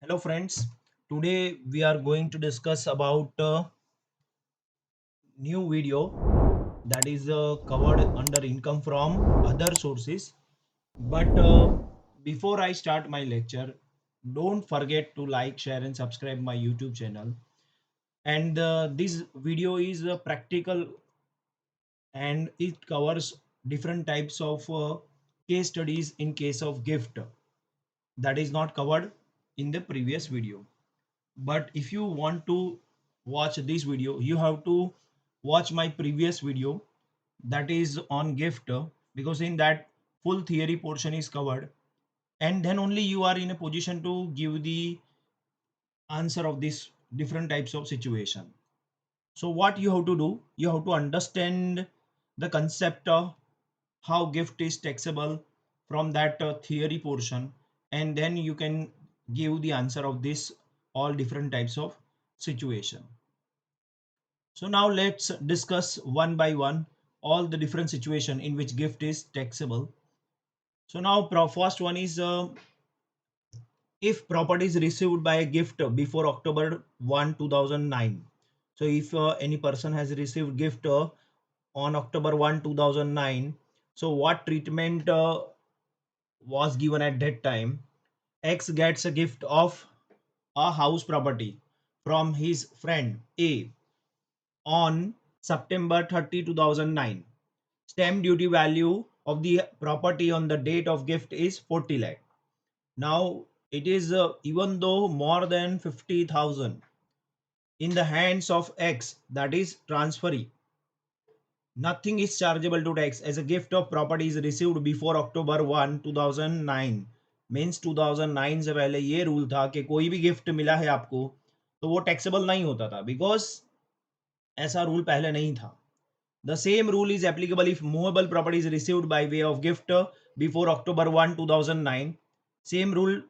Hello friends, today we are going to discuss about new video that is covered under income from other sources. But before I start my lecture, don't forget to like, share and subscribe my YouTube channel. And this video is practical and it covers different types of case studies in case of gift that is not covered in the previous video. But if you want to watch this video, you have to watch my previous video that is on gift, because in that full theory portion is covered, and then only you are in a position to give the answer of this different types of situation. So what you have to do, you have to understand the concept of how gift is taxable from that theory portion, and then you can give the answer of this all different types of situation. So now let's discuss one by one all the different situation in which gift is taxable. So now first one is if property is received by a gift before October 1, 2009. So if any person has received gift on October 1, 2009, so what treatment was given at that time? X gets a gift of a house property from his friend A on September 30, 2009. Stamp duty value of the property on the date of gift is 40 lakh. Now it is even though more than 50,000 in the hands of X, that is transferee, nothing is chargeable to tax as a gift of property is received before October 1, 2009. Means 2009 से पहले ये rule था कि कोई भी gift मिला है आपको तो वो टैक्सेबल नहीं होता था, बिकॉज ऐसा रूल पहले नहीं था. The same rule is applicable if movable property is received by way of gift before October 1, 2009. Same rule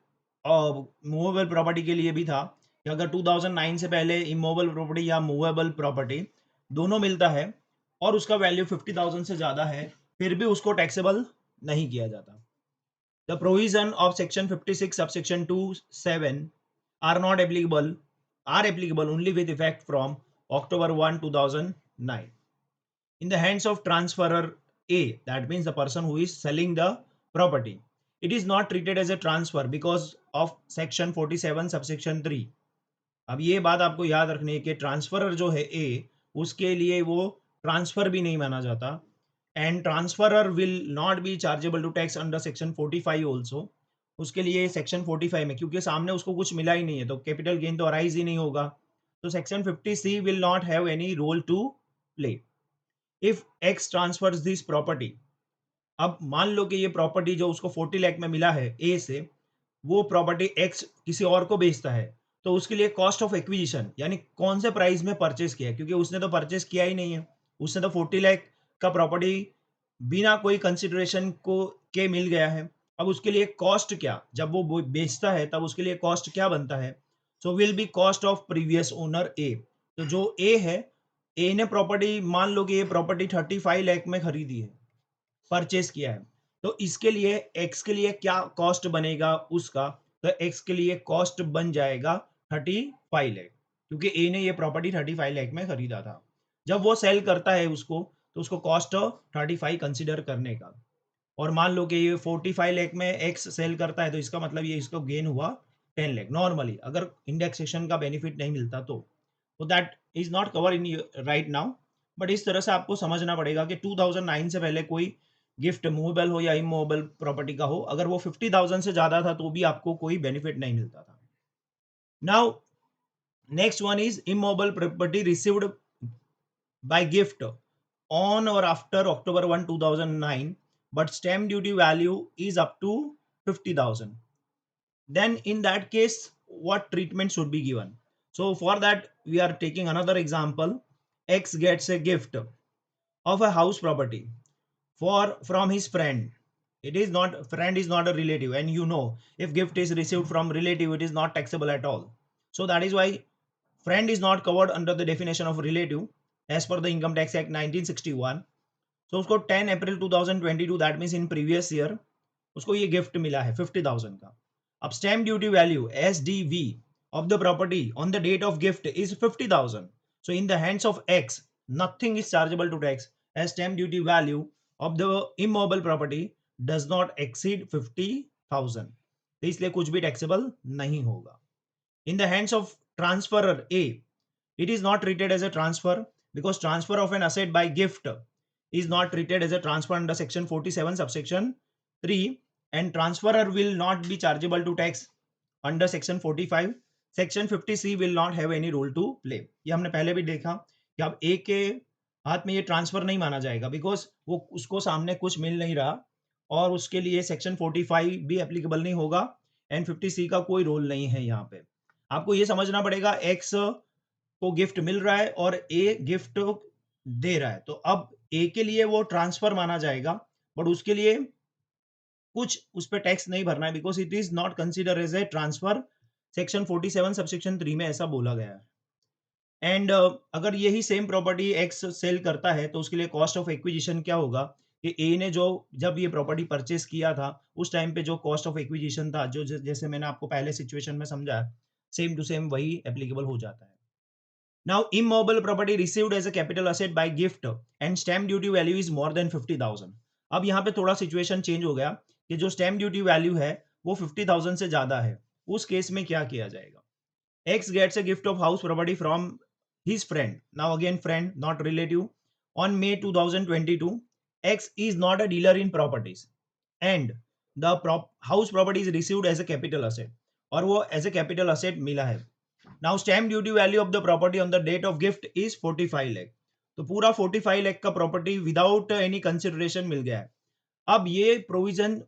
movable property के लिए भी था कि अगर 2009 से पहले इमूवेबल प्रॉपर्टी या मूवेबल प्रॉपर्टी दोनों मिलता है और उसका वैल्यू 50,000 से ज्यादा है, फिर भी उसको टैक्सेबल नहीं किया जाता. The provision of section 56 subsection 2(7) are not applicable are applicable only with effect from October 1, 2009 in the hands of transferor A, that means the person who is selling the property. It is not treated as a transfer because of section 47 subsection 3. अब ये बात आपको याद रखनी है कि transferor जो है ए, उसके लिए वो ट्रांसफर भी नहीं माना जाता, and transferor will not be chargeable to tax under section 45 also. उसके लिए सेक्शन 45 में क्योंकि सामने उसको कुछ मिला ही नहीं है तो कैपिटल गेन तो अराइज ही नहीं होगा, तो section 50C will not have any role to play if X transfers this property. अब मान लो कि ये प्रॉपर्टी जो उसको 40 लाख में मिला है ए से, वो प्रॉपर्टी एक्स किसी और को बेचता है, तो उसके लिए कॉस्ट ऑफ एक्विजिशन यानी कौन से प्राइस में परचेस किया है, क्योंकि उसने तो परचेस किया ही नहीं है, उसने तो 40 लाख का प्रॉपर्टी बिना कोई कंसिडरेशन को के मिल गया है. अब उसके लिए कॉस्ट क्या, जब वो बेचता है तब उसके लिए कॉस्ट क्या बनता है? So will be cost of previous owner A. तो जो ए है, ए ने प्रॉपर्टी मान लो कि ये प्रॉपर्टी 35 लाख में खरीदी है, परचेस किया है, तो इसके लिए एक्स के लिए क्या कॉस्ट बनेगा उसका? तो एक्स के लिए कॉस्ट बन जाएगा 35 लाख, क्योंकि ए ने ये प्रॉपर्टी 35 लाख में खरीदा था. जब वो सेल करता है उसको, तो उसको कॉस्ट 35 कंसिडर करने का. और मान लो कि ये 45 लाख में एक्स सेल करता है, तो इसका मतलब ये इसको गेन हुआ 10 लाख नॉर्मली, अगर इंडेक्सेशन का बेनिफिट नहीं मिलता तो that is not cover in right now. But इस तरह से आपको समझना पड़ेगा कि 2009 से पहले कोई गिफ्ट मूवेबल हो या इमूवेबल प्रॉपर्टी का हो, अगर वो 50,000 से ज्यादा था तो भी आपको कोई बेनिफिट नहीं मिलता था. Now next one is immovable property received by gift on or after October 1, 2009, but stamp duty value is up to 50,000. Then in that case, what treatment should be given? So for that, we are taking another example. X gets a gift of a house property from his friend. It is not, friend is not a relative, and you know, if gift is received from relative, it is not taxable at all. So that is why friend is not covered under the definition of relative as per the Income Tax Act 1961. So उसको 10 अप्रैल 2022, that means in previous year, उसको ये gift मिला है 50,000 का. अब stamp duty value SDV of the property on the date of gift is 50,000. So in the hands of X, nothing is chargeable to tax as stamp duty value of the immobile property does not exceed 50,000. तो इसलिए कुछ भी taxable नहीं होगा. In the hands of transferor A, it is not treated as a transfer because transfer of an asset by gift is not treated as a transfer under section 47 subsection 3, and transferor will not be chargeable to tax under section 45. Section 50C will not have any role to play. ये हमने पहले भी देखा कि अब ए के हाथ में ये ट्रांसफर नहीं माना जाएगा बिकॉज वो उसको सामने कुछ मिल नहीं रहा और उसके लिए सेक्शन 45 भी एप्लीकेबल नहीं होगा एंड 50C का कोई रोल नहीं है. यहाँ पे आपको ये समझना पड़ेगा एक्स को गिफ्ट मिल रहा है और ए गिफ्ट दे रहा है, तो अब ए के लिए वो ट्रांसफर माना जाएगा बट उसके लिए कुछ उस पर टैक्स नहीं भरना है because it is not consider as a transfer. Section 47 subsection 3 में ऐसा बोला गया है. एंड अगर यही सेम प्रॉपर्टी एक्स सेल करता है तो उसके लिए कॉस्ट ऑफ एक्विजिशन क्या होगा कि ए ने जो जब ये प्रॉपर्टी परचेस किया था उस टाइम पे जो कॉस्ट ऑफ एक्विजिशन था जो जैसे मैंने आपको पहले सिचुएशन में समझा सेम टू सेम वही एप्लीकेबल हो जाता है. Now immovable property received as a capital asset by gift and stamp duty value is more than 50,000. अब यहाँ पे थोड़ा सिचुएशन चेंज हो गया कि जो स्टैम्प ड्यूटी वैल्यू है वो 50,000 से ज्यादा है. उस केस में क्या किया जाएगा? X gets a gift of house property from his friend. Now again friend, not relative. On May 2022, X is not a dealer in properties and the house property is received as a capital asset और वो as a capital asset मिला है. Now stamp duty value of the property on the date of gift is 45 lakh. तो पूरा 45 lakh का property without any consideration मिल गया है. अब ये प्रोविजन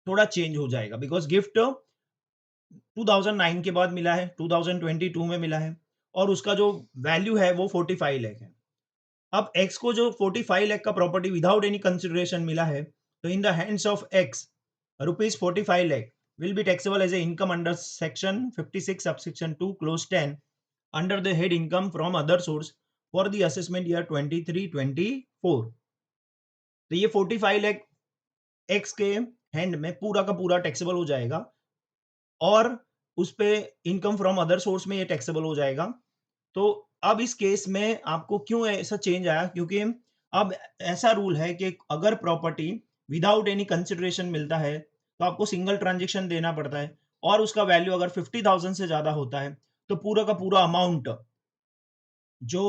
थोड़ा चेंज हो जाएगा बिकॉज गिफ्ट 2009 के बाद मिला है, 2022 में मिला है और उसका जो वैल्यू है वो 45 लाख है. अब एक्स को जो 45 लाख का प्रॉपर्टी विदाउट एनी कंसिडरेशन मिला है तो इन the hands of x ₹45 lakh will be taxable as a income under section 56 subsection 2 clause 10 under the head income from other source for the assessment year 23-24. तो ये 45 लाख एक्स के hand में पूरा का पूरा टैक्सेबल हो जाएगा और उस पे इनकम फ्रॉम अदर सोर्स में ये टैक्सेबल हो जाएगा. तो अब इस केस में आपको क्यों ऐसा चेंज आया? क्योंकि अब ऐसा रूल है कि अगर प्रॉपर्टी विदाउट एनी कंसिडरेशन मिलता है तो आपको सिंगल ट्रांजेक्शन देना पड़ता है और उसका वैल्यू अगर 50,000 से ज्यादा होता है तो पूरा का पूरा अमाउंट जो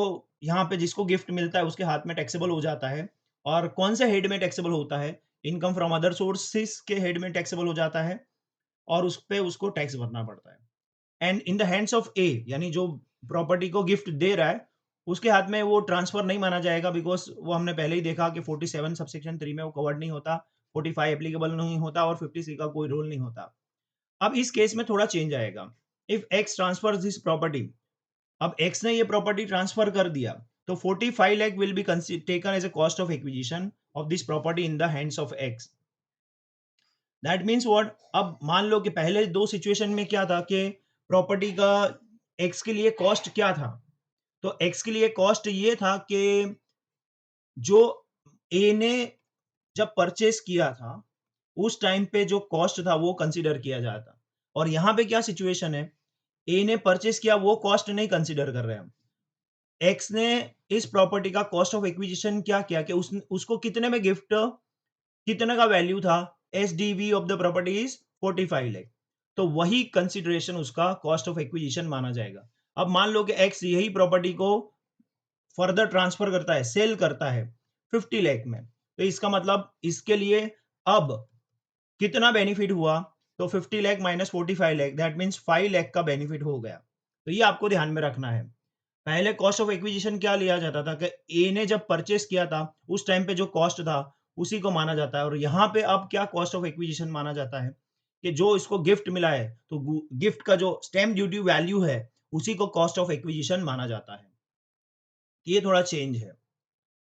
यहाँ पे जिसको गिफ्ट मिलता है उसके हाथ में टैक्सेबल हो जाता है. और कौन से हेड में टैक्सेबल होता है? इनकम फ्रॉम अदर सोर्सेस के हेड में टैक्सेबल हो जाता है और उस पे उसको टैक्स भरना पड़ता है. And in the hands of A यानी जो प्रॉपर्टी को गिफ्ट दे रहा है उसके हाथ में वो ट्रांसफर नहीं माना जाएगा बिकॉज वो हमने पहले ही देखा कि 47 सबसेक्शन 3 में वो कवर्ड नहीं होता, 45 एप्लीकेबल नहीं होता और 50C का कोई रोल नहीं होता. अब इस केस में थोड़ा चेंज आएगा. If X transfer this property, अब एक्स ने ये प्रॉपर्टी ट्रांसफर कर दिया तो 45 lakh will be taken as a cost of acquisition of this property in the hands of X. That means what? अब मान लो कि पहले दो सिचुएशन में क्या था कि प्रॉपर्टी का एक्स के लिए कॉस्ट क्या था? तो एक्स के लिए कॉस्ट ये था कि जो ए ने जब परचेस किया था उस टाइम पे जो कॉस्ट था वो कंसीडर किया जाता. और यहाँ पे क्या सिचुएशन है? ए ने परचेस किया वो कॉस्ट नहीं कंसीडर कर रहे हम. एक्स ने इस प्रॉपर्टी का कॉस्ट ऑफ एक्विजिशन क्या किया कि उसको कितने में गिफ्ट, कितने का वैल्यू था? SDV of the property is 45 lakh. तो वही कंसिडरेशन उसका कॉस्ट ऑफ एक्विजिशन माना जाएगा. अब मान लो कि एक्स यही प्रॉपर्टी को फर्दर ट्रांसफर करता है, सेल करता है 50 लाख में, तो इसका मतलब इसके लिए अब कितना बेनिफिट हुआ? तो 50 lakh minus 45 lakh that means 5 lakh का बेनिफिट हो गया. तो ये आपको ध्यान में रखना है. पहले कॉस्ट ऑफ एक्विजिशन क्या लिया जाता था कि ए ने जब परचेस किया था उस टाइम पे जो कॉस्ट था उसी को माना जाता है. और यहाँ पे अब क्या कॉस्ट ऑफ एक्विजिशन माना जाता है कि जो इसको गिफ्ट मिला है तो गिफ्ट का जो स्टैम्प ड्यूटी वैल्यू है उसी को कॉस्ट ऑफ एक्विजिशन माना जाता है. ये थोड़ा चेंज है.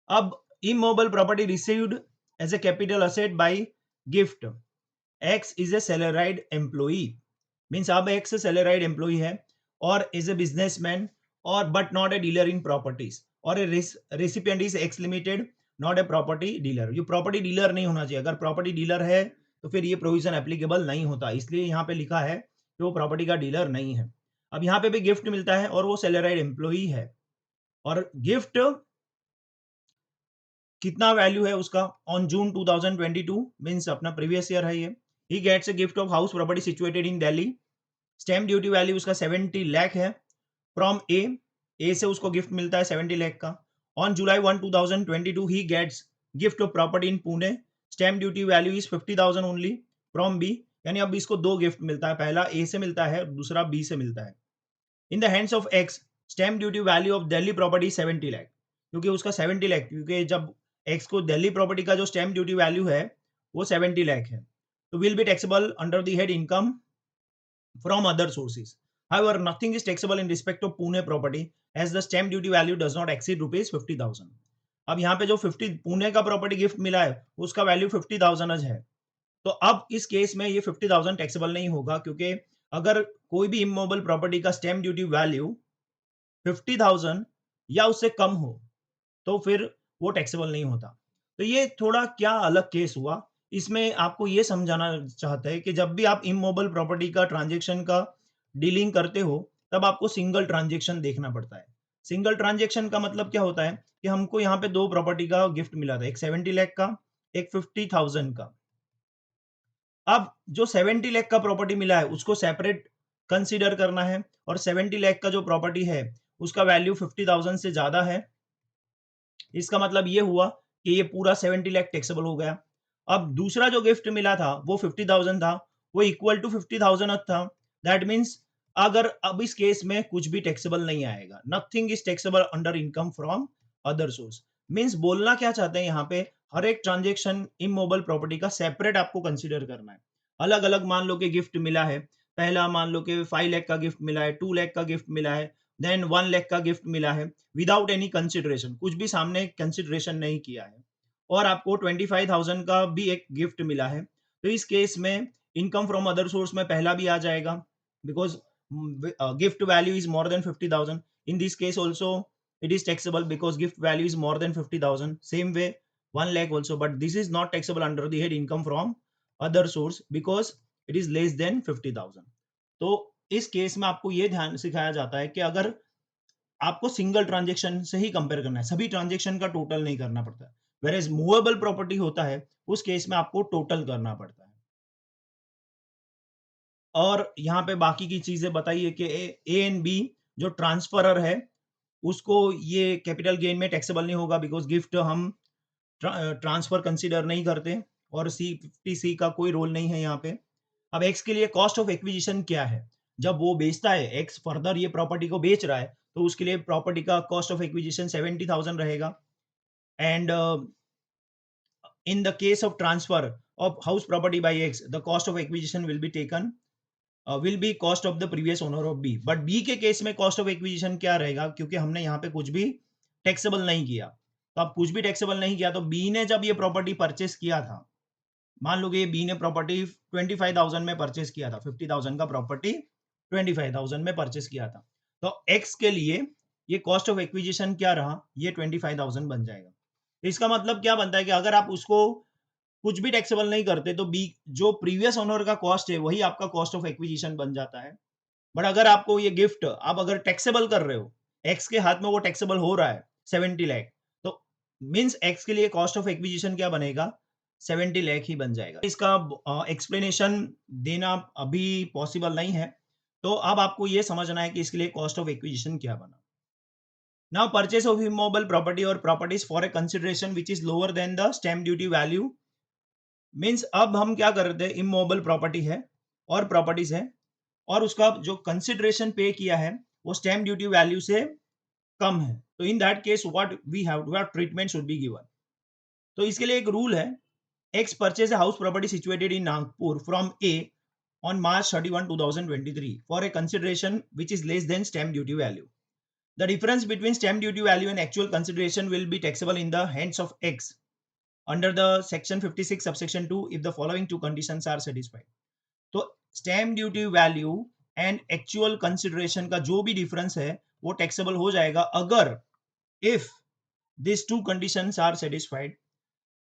अब immovable property received as a capital asset by gift, X is a salaried employee. Means अब एक्स सैलराइड एम्प्लॉई है और इज ए बिजनेसमैन और but not a dealer in properties और recipient is X limited, not a property dealer. ये property dealer नहीं होना चाहिए. अगर प्रॉपर्टी डीलर है तो फिर ये प्रोविजन एप्लीकेबल नहीं होता, इसलिए यहाँ पे लिखा है कि वो प्रॉपर्टी का डीलर नहीं है। अब यहाँ पे भी गिफ्ट मिलता है और वो सैलरीड एम्प्लॉई है, और गिफ्ट कितना वैल्यू है उसका ऑन जून 2022 मींस अपना प्रीवियस ईयर है ये। He gets a gift of house property situated in Delhi. Stamp duty value उसका 70 लाख है फ्रॉम ए से उसको गिफ्ट मिलता है 70 लाख का। On July 1 2022 he gets gift of property in Pune. Stamp duty value is 50,000 only from B. यानी अब इसको दो गिफ्ट मिलता है, पहला ए से मिलता है, दूसरा बी से मिलता है। इन the hands of x stamp duty value of Delhi property 70 lakh, क्योंकि उसका 70 लाख, क्योंकि जब एक्स को दिल्ली प्रॉपर्टी का जो स्टैम्प ड्यूटी वैल्यू है वो 70 लाख है, तो will be taxable under the head income from other sources. However, nothing is taxable in respect of Pune property as the stamp duty value does not exceed rupees 50,000. अब यहाँ पे जो 50 पुणे का property gift मिला है उसका वैल्यू 50,000 है, तो अब इस केस में ये 50,000 टैक्सेबल नहीं होगा, क्योंकि अगर कोई भी इमोबल प्रॉपर्टी का स्टैम्प ड्यूटी वैल्यू 50,000 या उससे कम हो तो फिर वो टैक्सेबल नहीं होता। तो ये थोड़ा क्या अलग केस हुआ, इसमें आपको ये समझाना चाहता है कि जब भी आप इमोबल प्रॉपर्टी का ट्रांजैक्शन का डीलिंग करते हो, तब आपको सिंगल ट्रांजैक्शन देखना पड़ता है। सिंगल ट्रांजैक्शन का मतलब क्या होता है कि हमको यहाँ पे दो प्रॉपर्टी का गिफ्ट मिला था, एक 70 लाख का, एक 50,000 का। अब जो 70 लाख का प्रॉपर्टी मिला है उसको सेपरेट कंसीडर करना है, और 70 लाख का जो प्रॉपर्टी है उसका वैल्यू 50,000 से ज्यादा है। इसका मतलब ये हुआ कि ये पूरा 70 लाख टैक्सेबल हो गया। अब दूसरा जो गिफ्ट मिला था वो 50,000 था, वो इक्वल टू 50,000 था। दैट मीन्स अगर अब इस केस में कुछ भी टैक्सेबल नहीं आएगा, nothing is taxable under income from other source. Means बोलना क्या चाहते हैं यहाँ पे, हर एक ट्रांजेक्शन इमोबल प्रॉपर्टी का सेपरेट आपको कंसिडर करना है। अलग अलग मान लो कि गिफ्ट मिला है, पहला मान लो कि 5 लाख का गिफ्ट मिला है, 2 लाख का गिफ्ट मिला है, देन 1 लाख का गिफ्ट मिला है, विदाउट एनी कंसिडरेशन, कुछ भी सामने कंसिडरेशन नहीं किया है, और आपको 25,000 का भी एक गिफ्ट मिला है, तो इस केस में इनकम फ्रॉम अदर सोर्स में पहला भी आ जाएगा, because gift value is more than 50,000. In this case also it is taxable because gift value is more than 50,000. Same way 1 lakh also, but this is not taxable under the head income from other source because it is less than 50,000. तो इस case में आपको ये ध्यान सिखाया जाता है कि अगर आपको सिंगल ट्रांजेक्शन से ही कंपेयर करना है, सभी ट्रांजेक्शन का टोटल नहीं करना पड़ता। वेयर मूवेबल प्रॉपर्टी होता है उस केस में आपको टोटल करना पड़ता है। और यहाँ पे बाकी की चीजें बताइए कि ए एंड बी जो ट्रांसफरर है उसको ये कैपिटल गेन में टैक्सेबल नहीं होगा, बिकॉज गिफ्ट हम ट्रांसफर कंसीडर नहीं करते, और सी का कोई रोल नहीं है यहाँ पे। अब एक्स के लिए कॉस्ट ऑफ एक्विजिशन क्या है, जब वो बेचता है, एक्स फर्दर ये प्रॉपर्टी को बेच रहा है, तो उसके लिए प्रॉपर्टी का कॉस्ट ऑफ एक्विजिशन 70,000 रहेगा। And in the case of transfer of house property by X, the cost of acquisition will be taken will be cost of the previous owner of B. But B के case में cost of acquisition क्या रहेगा, क्योंकि हमने यहाँ पे कुछ भी टैक्सेबल नहीं किया, तो अब कुछ भी टैक्सेबल नहीं किया तो B ने जब ये प्रॉपर्टी परचेस किया था, मान लो कि B ने प्रॉपर्टी 25,000 में परचेस किया था, 50,000 का प्रॉपर्टी 25,000 में परचेस किया था, तो X के लिए ये कॉस्ट ऑफ एक्विजिशन क्या रहा, ये 25,000 बन जाएगा। इसका मतलब क्या बनता है कि अगर आप उसको कुछ भी टैक्सेबल नहीं करते तो बी जो प्रीवियस ओनर का कॉस्ट है वही आपका कॉस्ट ऑफ एक्विजिशन बन जाता है। बट अगर आपको ये गिफ्ट आप अगर टैक्सेबल कर रहे हो, एक्स के हाथ में वो टैक्सेबल हो रहा है 70 लाख, तो मींस एक्स के लिए कॉस्ट ऑफ एक्विजिशन क्या बनेगा, 70 लाख ही बन जाएगा। इसका एक्सप्लेनेशन देना अभी पॉसिबल नहीं है, तो अब आपको ये समझना है कि इसके लिए कॉस्ट ऑफ एक्विजिशन क्या बना। Now purchase of immovable property और properties for a consideration which is lower than the stamp duty value. Means अब हम क्या कर रहे थे, इमोबल प्रॉपर्टी है और प्रॉपर्टीज है, और उसका जो कंसिडरेशन पे किया है वो स्टैम्प ड्यूटी वैल्यू से कम है, तो in that case what treatment should be given. तो इसके लिए एक रूल है, x purchase house property situated in Nagpur from A on March 31, 2023 for a consideration which is less than stamp duty value. The difference between stamp duty value and actual consideration will be taxable in the hands of X under the section 56 subsection 2 if the following two conditions are satisfied. तो stamp duty value and actual consideration का जो भी difference है वो taxable हो जाएगा अगर if this two conditions are satisfied.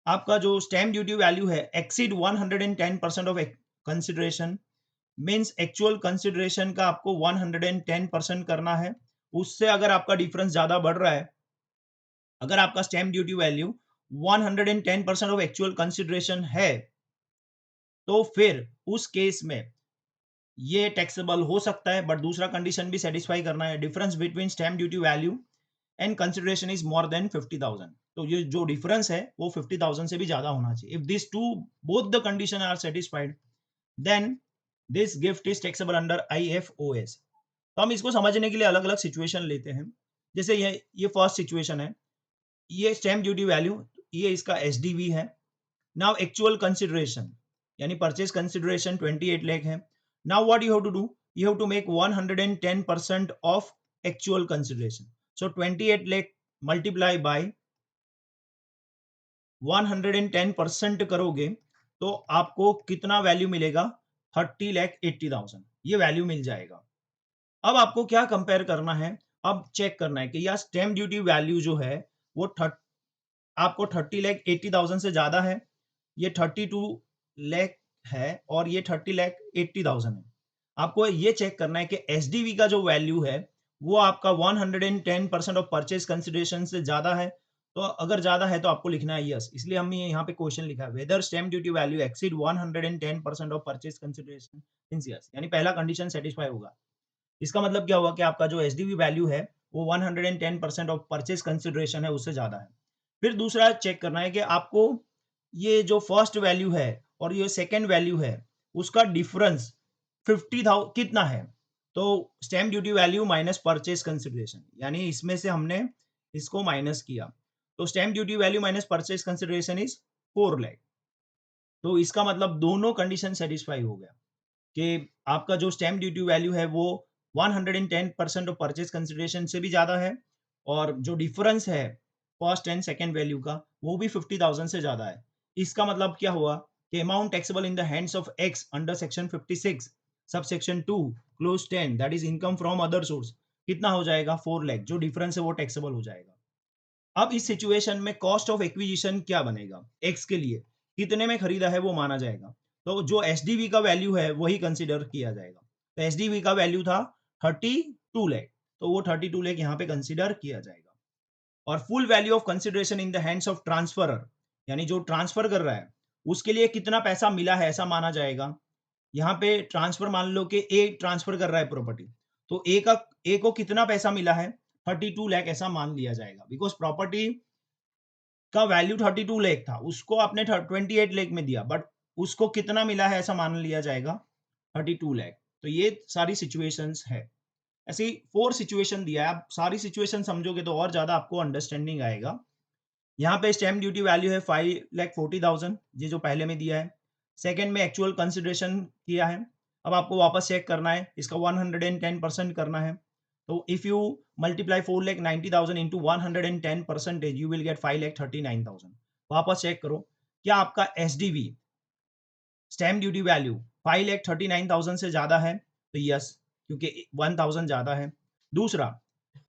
आपका जो स्टैम्प ड्यूटी वैल्यू है exceed 110% of consideration, means actual consideration का आपको 110% करना है। उससे अगर आपका डिफरेंस ज्यादा बढ़ रहा है, अगर आपका stamp duty value 110% of actual consideration है, तो फिर उस केस में ये टैक्सेबल हो सकता है, बट दूसरा कंडीशन भी सेटिस्फाई करना है, difference between stamp duty value and consideration is more than 50,000। तो ये जो डिफरेंस है वो 50,000 से भी ज्यादा होना चाहिए। If this two both the condition are satisfied, then this gift is taxable under IFOS। तो हम इसको समझने के लिए अलग अलग सिचुएशन लेते हैं। जैसे ये फर्स्ट सिचुएशन है, ये स्टैम्प ड्यूटी वैल्यू, ये इसका SDV है। नाउ एक्चुअल कंसिडरेशन यानी परचेज कंसिडरेशन 28 लाख है। Now what you have to do, you have to make 110% of actual consideration. So 28 lakh multiply by 110% करोगे तो आपको कितना वैल्यू मिलेगा, 30,80,000 ये वैल्यू मिल जाएगा। अब आपको क्या कंपेयर करना है, अब चेक करना है कि यार स्टैम्प ड्यूटी वैल्यू जो है वो आपको 30,80,000 से ज्यादा है, ये 32 लाख है और ये 30,80,000 है। आपको ये चेक करना है कि SDV का जो वैल्यू है वो आपका 110% ऑफ परचेज कंसिडरेशन से ज्यादा है। तो अगर ज्यादा है तो आपको लिखना है यस, इसलिए हमने यहाँ पे क्वेश्चन लिखा है whether stamp duty value exceed 110% of purchase consideration means yes, यानी पहला कंडीशन सेटिस्फाई होगा। इसका मतलब क्या हुआ कि आपका जो SDV वैल्यू है वो 110% ऑफ परचेज कंसिडरेशन है उससे ज्यादा है। फिर दूसरा चेक करना है कि आपको ये जो फर्स्ट वैल्यू है और ये सेकेंड वैल्यू है उसका डिफरेंस 50,000 कितना है। तो stamp duty value minus purchase consideration, यानी इसमें से हमने इसको माइनस किया, तो stamp duty value minus purchase consideration is 4 lakh. तो इसका मतलब दोनों कंडीशन सेटिस्फाई हो गया कि आपका जो स्टैम्प ड्यूटी वैल्यू है वो 110% ऑफ परचेज कंसिडरेशन से भी ज्यादा है, और जो डिफरेंस है फर्स्ट एंड सेकेंड वैल्यू का वो भी 50,000 से ज्यादा है। इसका मतलब क्या हुआ कि amount taxable in the hands of x under section 56 subsection 2 clause 10 that is income from other source कितना हो जाएगा, 4 लाख। जो डिफरेंस है वो टैक्सेबल हो जाएगा। अब इस सिचुएशन में कॉस्ट ऑफ एक्विजिशन क्या बनेगा, एक्स के लिए कितने में खरीदा है वो माना जाएगा। तो जो SDV का वैल्यू है वही कंसिडर किया जाएगा। तो SDV का वैल्यू था 32 लाख, तो वो 32 लाख यहाँ पे कंसिडर किया जाएगा। और full value of consideration in the hands of transferor, यानी जो ट्रांसफर कर रहा है उसके लिए कितना पैसा मिला है ऐसा माना जाएगा। यहाँ पे ट्रांसफर मान लो कि ए ट्रांसफर कर रहा है प्रॉपर्टी, तो ए को कितना पैसा मिला है, 32 लाख ऐसा मान लिया जाएगा, बिकॉज प्रॉपर्टी का वैल्यू 32 लाख था, उसको आपने 28 लाख में दिया, बट उसको कितना मिला है ऐसा मान लिया जाएगा 32 लाख। तो ये सारी सिचुएशंस है। ऐसी 4 सिचुएशन दिया है, आप सारी सिचुएशन समझोगे तो और ज्यादा आपको अंडरस्टैंडिंग आएगा। यहाँ पे स्टैम्प ड्यूटी वैल्यू है 5,40,000, ये जो पहले में दिया है। सेकंड में एक्चुअल कंसिडरेशन किया है, अब आपको वापस चेक करना है, इसका 110% करना है। तो if you multiply 4,90,000 into 110% you will gate 5,39,000। वापस चेक करो क्या आपका SDV स्टैम्प ड्यूटी वैल्यू 5,39,000 से ज्यादा है, तो यस, क्योंकि 1,000 ज्यादा है। दूसरा,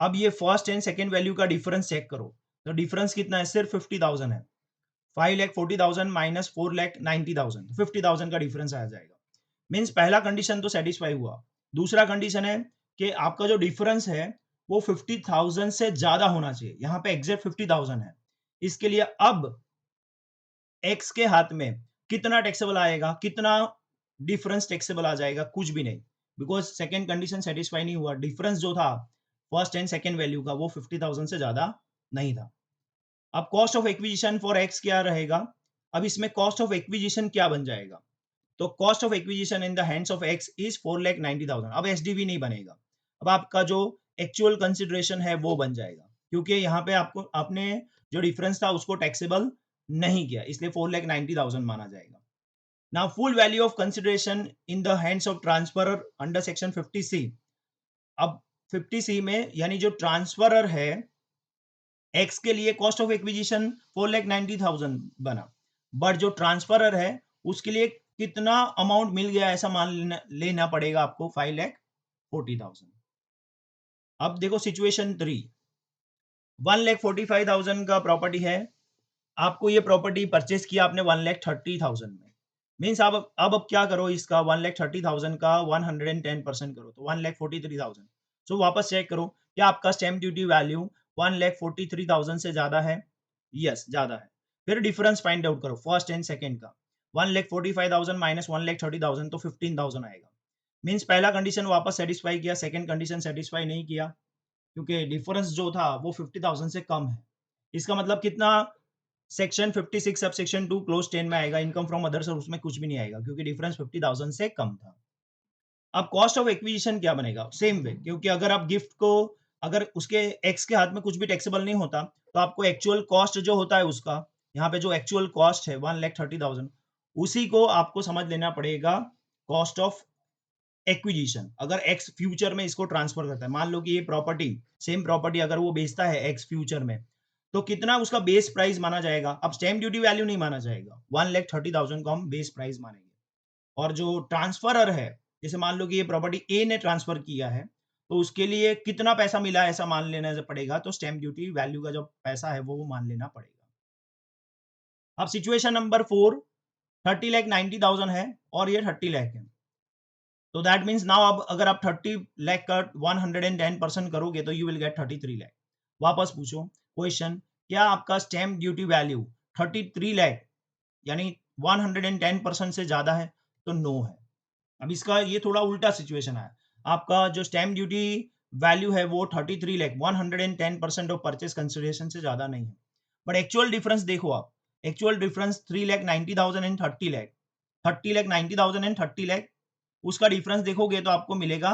अब ये फर्स्ट एंड सेकेंड वैल्यू का डिफरेंस चेक करो, तो डिफरेंस कितना है, सिर्फ 50,000 है। 5,40,000 माइनस 4,90,000, 50,000 का डिफरेंस आ जाएगा। मीन्स पहला कंडीशन तो सेटिस्फाई हुआ। दूसरा कंडीशन है कि आपका जो डिफरेंस है वो 50,000 से ज्यादा होना चाहिए, यहाँ पे एग्जैक्ट 50,000 है। इसके लिए अब एक्स के हाथ में कितना टैक्सेबल आएगा, कितना डिफरेंस टैक्सेबल आ जाएगा, कुछ भी नहीं, बिकॉज सेकेंड कंडीशन सेटिस्फाई नहीं हुआ। डिफरेंस जो था फर्स्ट एंड सेकेंड वैल्यू का वो 50,000 से ज्यादा नहीं था। अब cost of acquisition for x क्या रहेगा, अब इसमें कॉस्ट ऑफ एक्विजिशन क्या बन जाएगा, तो cost of acquisition in the hands of x is 4,90,000। अब SDV नहीं बनेगा, अब आपका जो एक्चुअल कंसिडरेशन है वो बन जाएगा, क्योंकि यहाँ पे आपको आपने जो डिफरेंस था उसको टैक्सेबल नहीं किया, इसलिए 4,90,000 माना जाएगा। Now full value of consideration in the hands of transferor under section 50C। अब 50C में यानी जो ट्रांसफरर है एक्स के लिए कॉस्ट ऑफ एक्विजिशन 4,90,000 बना, बट जो ट्रांसफरर है उसके लिए कितना अमाउंट मिल गया ऐसा मान लेना पड़ेगा आपको, 5,40,000। अब देखो सिचुएशन 3, 1,45,000 का प्रॉपर्टी है, आपको ये प्रॉपर्टी परचेज किया आपने 1,30,000 में, मीन्स अब क्या करो, इसका 1,30,000 का 110% करो तो 1,43,000। सो वापस चेक करो क्या आपका स्टैम्प ड्यूटी वैल्यू 1,43,000 से ज्यादा है? यस, ज्यादा है। फिर डिफरेंस फाइंड आउट करो फर्स्ट एंड सेकंड का। 1,45,000 माइनस 1,30,000 तो 15,000 आएगा। मीन्स पहला कंडीशन वापस सेटिस्फाई किया, सेकंड कंडीशन सेटिस्फाई नहीं किया क्योंकि डिफरेंस जो था वो 50,000 से कम है। इसका मतलब कितना? सेक्शन 56 सब सेक्शन 2 क्लोज 10 में आएगा, इनकम फ्रॉम अदर सोर्स में कुछ भी नहीं आएगा क्योंकि डिफरेंस 50,000 से कम था। अब कॉस्ट ऑफ एक्विजिशन क्या बनेगा? सेम वे, क्योंकि अगर आप गिफ्ट को, अगर उसके एक्स के हाथ में कुछ भी टैक्सेबल नहीं होता तो आपको एक्चुअल कॉस्ट जो होता है उसका, यहाँ पे जो एक्चुअल कॉस्ट है 1,30,000, उसी को आपको समझ लेना पड़ेगा कॉस्ट ऑफ एक्विजिशन। अगर एक्स फ्यूचर में इसको ट्रांसफर करता है, मान लो कि ये प्रॉपर्टी, सेम प्रॉपर्टी अगर वो बेचता है एक्स फ्यूचर में, तो कितना उसका बेस प्राइस माना जाएगा? अब स्टैम्प ड्यूटी वैल्यू नहीं माना जाएगा, 1,30,000 को हम बेस प्राइस मानेंगे। और जो ट्रांसफरर है, जैसे मान लो कि ये प्रॉपर्टी ए ने ट्रांसफर किया है, तो उसके लिए कितना पैसा मिला ऐसा मान लेना पड़ेगा, तो स्टैम्प ड्यूटी वैल्यू का जो पैसा है वो मान लेना पड़ेगा। अब सिचुएशन नंबर 4, 30,90,000 है और ये 30 लाख है, तो दैट मीन्स नाउ अब अगर आप 30 लाख का 110% करोगे तो यू विल गेट 33 लाख। वापस पूछो क्वेश्चन, क्या आपका स्टैम्प ड्यूटी वैल्यू 33 लाख यानी 110% से ज्यादा है? तो नो है। अब इसका ये थोड़ा उल्टा सिचुएशन है, आपका जो स्टैम्प ड्यूटी वैल्यू है वो 33 लाख 110% ऑफ परचेस कंसिडरेशन से ज्यादा नहीं है। बट एक्चुअल डिफरेंस देखो आप, actual difference 3,90,000 and 30 lakh, 30,90,000 and 30 lakh, उसका डिफरेंस देखोगे तो आपको मिलेगा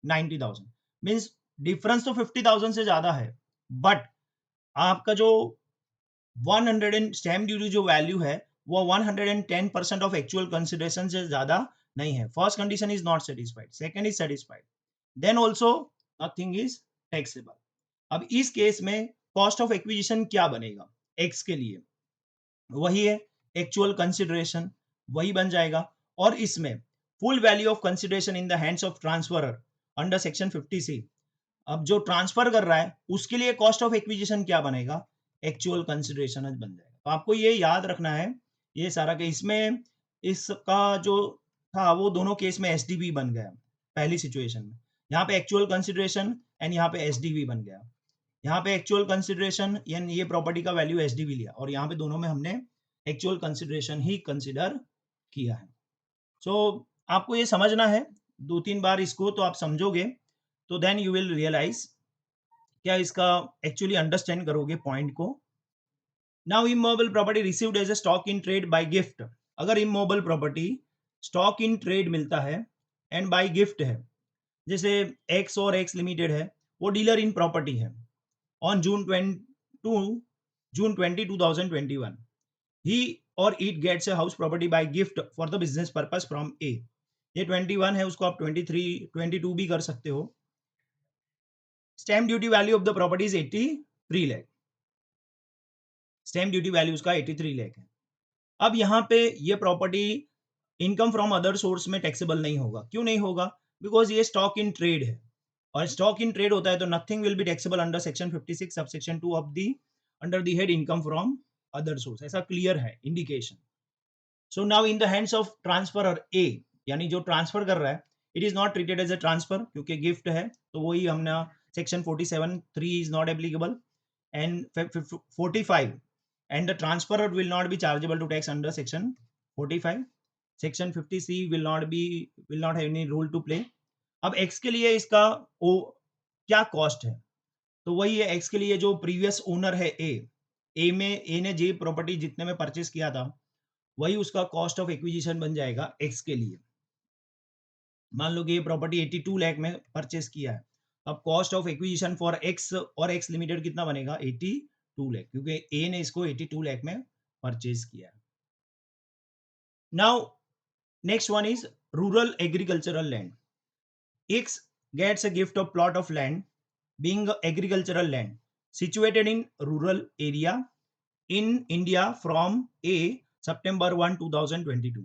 90,000। मीन्स डिफरेंस तो 50,000 से ज्यादा है, बट आपका जो 100 स्टैम्प ड्यूटी जो वैल्यू है वो 110% ऑफ एक्चुअल कंसिडरेशन से ज्यादा नहीं है। First condition is not satisfied, second is satisfied, then also nothing is taxable. अब इस केस में कॉस्ट ऑफ एक्विजिशन क्या बनेगा? एक्स के लिए वही है एक्चुअल कंसिडरेशन, वही बन जाएगा। और इसमें full value of consideration in the hands of transferor under section 50C। अब जो ट्रांसफर कर रहा है उसके लिए कॉस्ट ऑफ एक्विजिशन क्या बनेगा? एक्चुअल कंसिडरेशन बन जाएगा। तो आपको ये याद रखना है ये सारा के इसमें, इसका जो था वो दोनों केस में एसडीवी बन गया पहली सिचुएशन में, यहाँ पे एक्चुअल कंसिडरेशन एंड यहाँ पे एसडीवी बन गया। यहाँ पे एक्चुअल कंसिडरेशन यानी ये प्रॉपर्टी का वैल्यू एसडीवी लिया और यहाँ पे दोनों में हमने एक्चुअल कंसिडरेशन ही कंसिडर किया है। सो आपको ये समझना है 2-3 बार इसको, तो आप समझोगे तो देन यू विल रियलाइज, क्या इसका एक्चुअली अंडरस्टैंड करोगे पॉइंट को। Now immovable property received as a stock in trade by gift. अगर immovable property stock in trade मिलता है एंड बाय गिफ्ट है, जैसे एक्स और एक्स लिमिटेड है वो डीलर इन प्रॉपर्टी है, on June 20 2021 he or it gets a house property by gift for the business purpose from A। ये 21 है, उसको आप 23 22 भी कर सकते हो। Stamp duty value of the property is 83 lakh, stamp duty value उसका 83 लाख है। अब यहाँ पे ये property income from other source में टैक्सेबल नहीं होगा। क्यों नहीं होगा? बिकॉज ये स्टॉक इन ट्रेड है और स्टॉक इन ट्रेड होता है तो nothing will be taxable under section 56 subsection 2 of the under the head income from other source, ऐसा क्लियर है indication. So now in the hands of transferor A, यानी जो transfer कर रहा है, it is not treated as a transfer क्योंकि gift है, तो वही हमने section 47(3) is not applicable and 45 and the transferor will not be chargeable to tax under section 45। section 50C will not have any role to play। अब x के लिए इसका क्या कॉस्ट है? तो वही है x के लिए जो प्रीवियस ओनर है ए में, ए ने जो प्रॉपर्टी जितने में परचेस किया था वही उसका कॉस्ट ऑफ एक्विजिशन बन जाएगा एक्स के लिए। मान लो कि ये प्रॉपर्टी 82 लाख में परचेस किया है, अब cost of acquisition for x और एक्स लिमिटेड कितना बनेगा? 82 लाख, क्योंकि ए ने इसको 82 लाख में परचेस किया है। Now next one is rural agricultural land. X gets a gift of plot of land being agricultural land situated in rural area in India from A September 1 2022।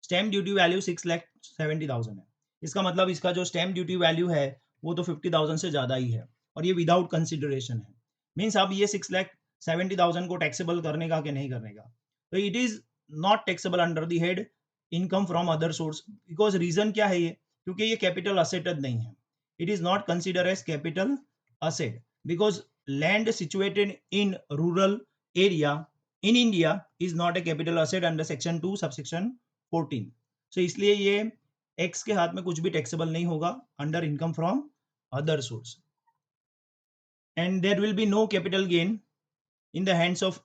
Stamp duty value 6,70,000 है। इसका मतलब इसका जो stamp duty value है वो तो 50,000 से ज्यादा ही है और ये विदाउट कंसिडरेशन है। मीन्स अब ये 6 70,000 को टैक्सेबल करने का कि नहीं करने का। तो it is not taxable under the head income from other source. Because रीजन क्या है ये, क्योंकि ये कैपिटल असेट नहीं है। It is not consider as capital asset because land situated in rural area in India is not a capital asset under section 2 subsection 14। So इसलिए ये एक्स के हाथ में कुछ भी टैक्सेबल नहीं होगा under income from other source. And there will be no capital gain in the hands of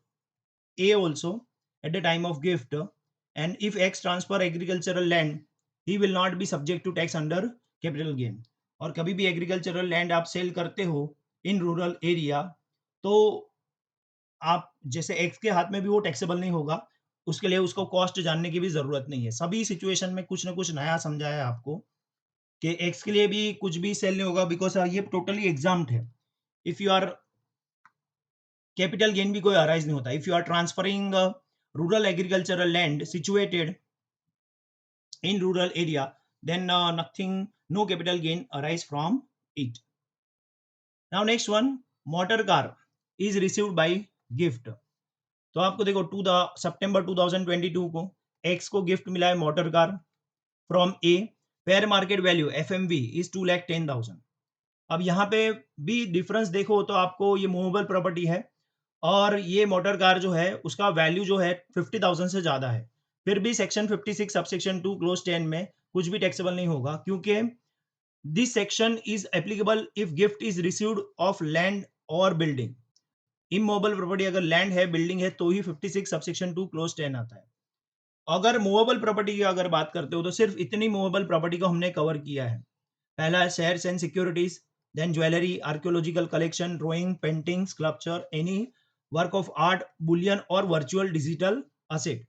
A also at the time of gift. And if X transfer agricultural land, he will not be subject to tax under capital gain. और कभी भी agricultural land आप cell करते हो इन rural area, तो आप जैसे x के हाथ में भी वो टैक्सेबल नहीं होगा, उसके लिए उसको कॉस्ट जानने की भी जरूरत नहीं है। सभी सिचुएशन में कुछ ना कुछ नया समझाया है आपको कि एक्स के लिए भी कुछ भी सेल नहीं होगा बिकॉज ये टोटली एग्जाम्ड है। If you are capital gain भी कोई अराइज नहीं होता। If you are transferring rural agricultural land situated in rural area, then nothing, no capital gain arise from it. Now next one, motor car is received by gift. तो आपको देखो सितंबर 2022 को x को gift मिला है motor car from A. Fair market value FMV is 2,10,000। अब यहाँ पे भी डिफरेंस देखो तो आपको ये मूवेबल प्रॉपर्टी है और ये मोटर कार जो है उसका वैल्यू जो है 50,000 से ज्यादा है। फिर भी सेक्शन 56 सबसेक्शन 2 क्लोज 10 में कुछ भी टैक्सेबल नहीं होगा, क्योंकि this section is applicable if gift is received of land और बिल्डिंग। इमूवेबल प्रॉपर्टी अगर लैंड है, बिल्डिंग है, तो ही 56 सबसेक्शन 2 क्लोज 10 आता है। अगर मूवेबल प्रॉपर्टी की अगर बात करते हो तो सिर्फ इतनी मूवेबल प्रॉपर्टी को हमने कवर किया है। पहला है shares and securities, then jewellery, archaeological collection, drawing, painting, sculpture, any work of art, bullion और virtual digital asset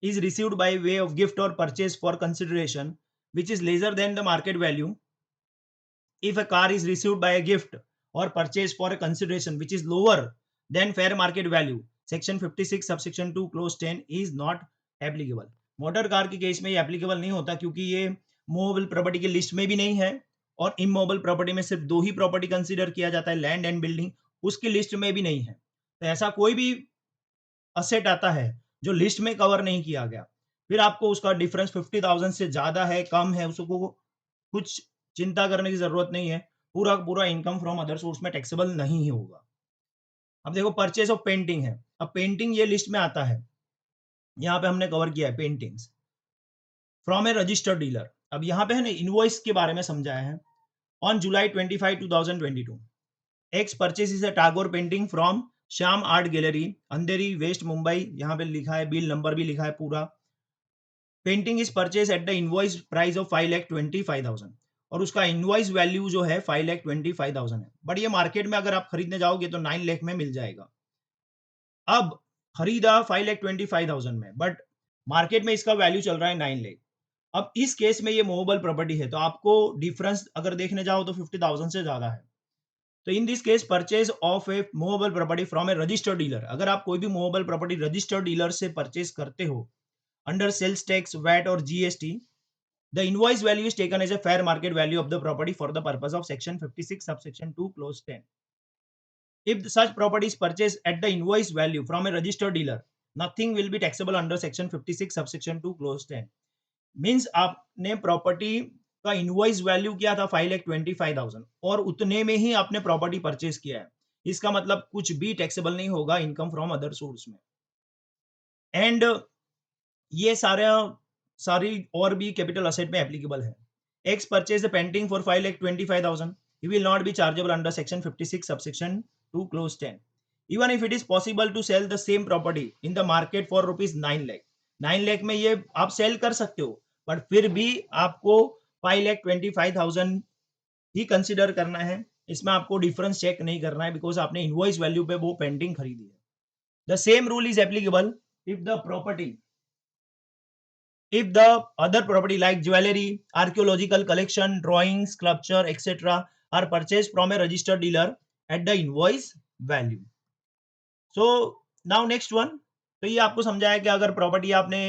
is received by way of gift or purchase for consideration which is lesser than the market value. If a car is received by a gift or purchase for a consideration which is lower than fair market value, section 56 subsection 2 clause 10 is not applicable. Motor car के case में ये applicable नहीं होता क्योंकि ये movable property की list में भी नहीं है और इमूवेबल प्रॉपर्टी में सिर्फ दो ही प्रॉपर्टी कंसीडर किया जाता है, लैंड एंड बिल्डिंग, उसकी लिस्ट में भी नहीं है। तो ऐसा कोई भी असेट आता है जो लिस्ट में कवर नहीं किया गया, फिर आपको उसका डिफरेंस 50,000 से ज्यादा है, कम है, उसको कुछ चिंता करने की जरूरत नहीं है। पूरा पूरा इनकम फ्रॉम अदर सोर्स में टैक्सेबल नहीं ही होगा। अब देखो परचेज ऑफ पेंटिंग है। अब पेंटिंग ये लिस्ट में आता है, यहाँ पे हमने कवर किया है paintings from a registered dealer. अब यहाँ पे है ना इनवॉइस के बारे में समझाया है। On July 25, 2022 X purchase a Tagore painting from Shyam art gallery, Andheri, West Mumbai. यहाँ पे लिखा है, बिल नंबर भी लिखा है पूरा। Painting is purchase at the invoice price of 5,25,000 और उसका इनवॉइस वैल्यू जो है 5,25,000 है। बट ये मार्केट में अगर आप खरीदने जाओगे तो 9 लाख में मिल जाएगा। अब खरीदा 5,25,000 में, बट मार्केट में इसका वैल्यू चल रहा है 9 लाख। अब इस केस में ये मूवेबल प्रॉपर्टी है तो आपको डिफरेंस अगर देखने जाओ तो 50,000 से ज्यादा है। तो in this case purchase of A movable property from a registered dealer, अगर आप कोई भी मूवेबल प्रॉपर्टी रजिस्टर्ड डीलर से परचेज करते हो अंडर सेल्स टैक्स, वैट और GST, the invoice value is taken as a fair market value of the property for the purpose of section 56 subsection 2 clause 10. If such property is purchased at the invoice value from a registered dealer, nothing will be taxable under section 56 subsection 2 clause 10. Means आपने property का invoice value किया था 5,25,000 और उतने में ही आपने property purchase किया है। इसका मतलब कुछ भी टैक्सेबल नहीं होगा इनकम फ्रॉम अदर सोर्स में। एंड ये सारी और भी कैपिटल असेट में एप्लीकेबल है। X purchase the painting for 5,25,000, he will not be chargeable under section 56 subsection 2 clause 10 even if it is possible to sell the same property in the market for rupees 9 lakh। 9 lakh में ये आप cell कर सकते हो, but फिर भी आपको 5,25,000 ही consider करना है। इसमें आपको डिफरेंस चेक नहीं करना है बिकॉज आपने इनवॉइस वैल्यू पे वो पेंटिंग खरीदी है। The same rule is applicable if the property if the other property like jewelry, archaeological collection, drawings, sculpture, etc. are purchased from a registered dealer at the invoice value. So now next one, तो ये आपको समझाया कि अगर property आपने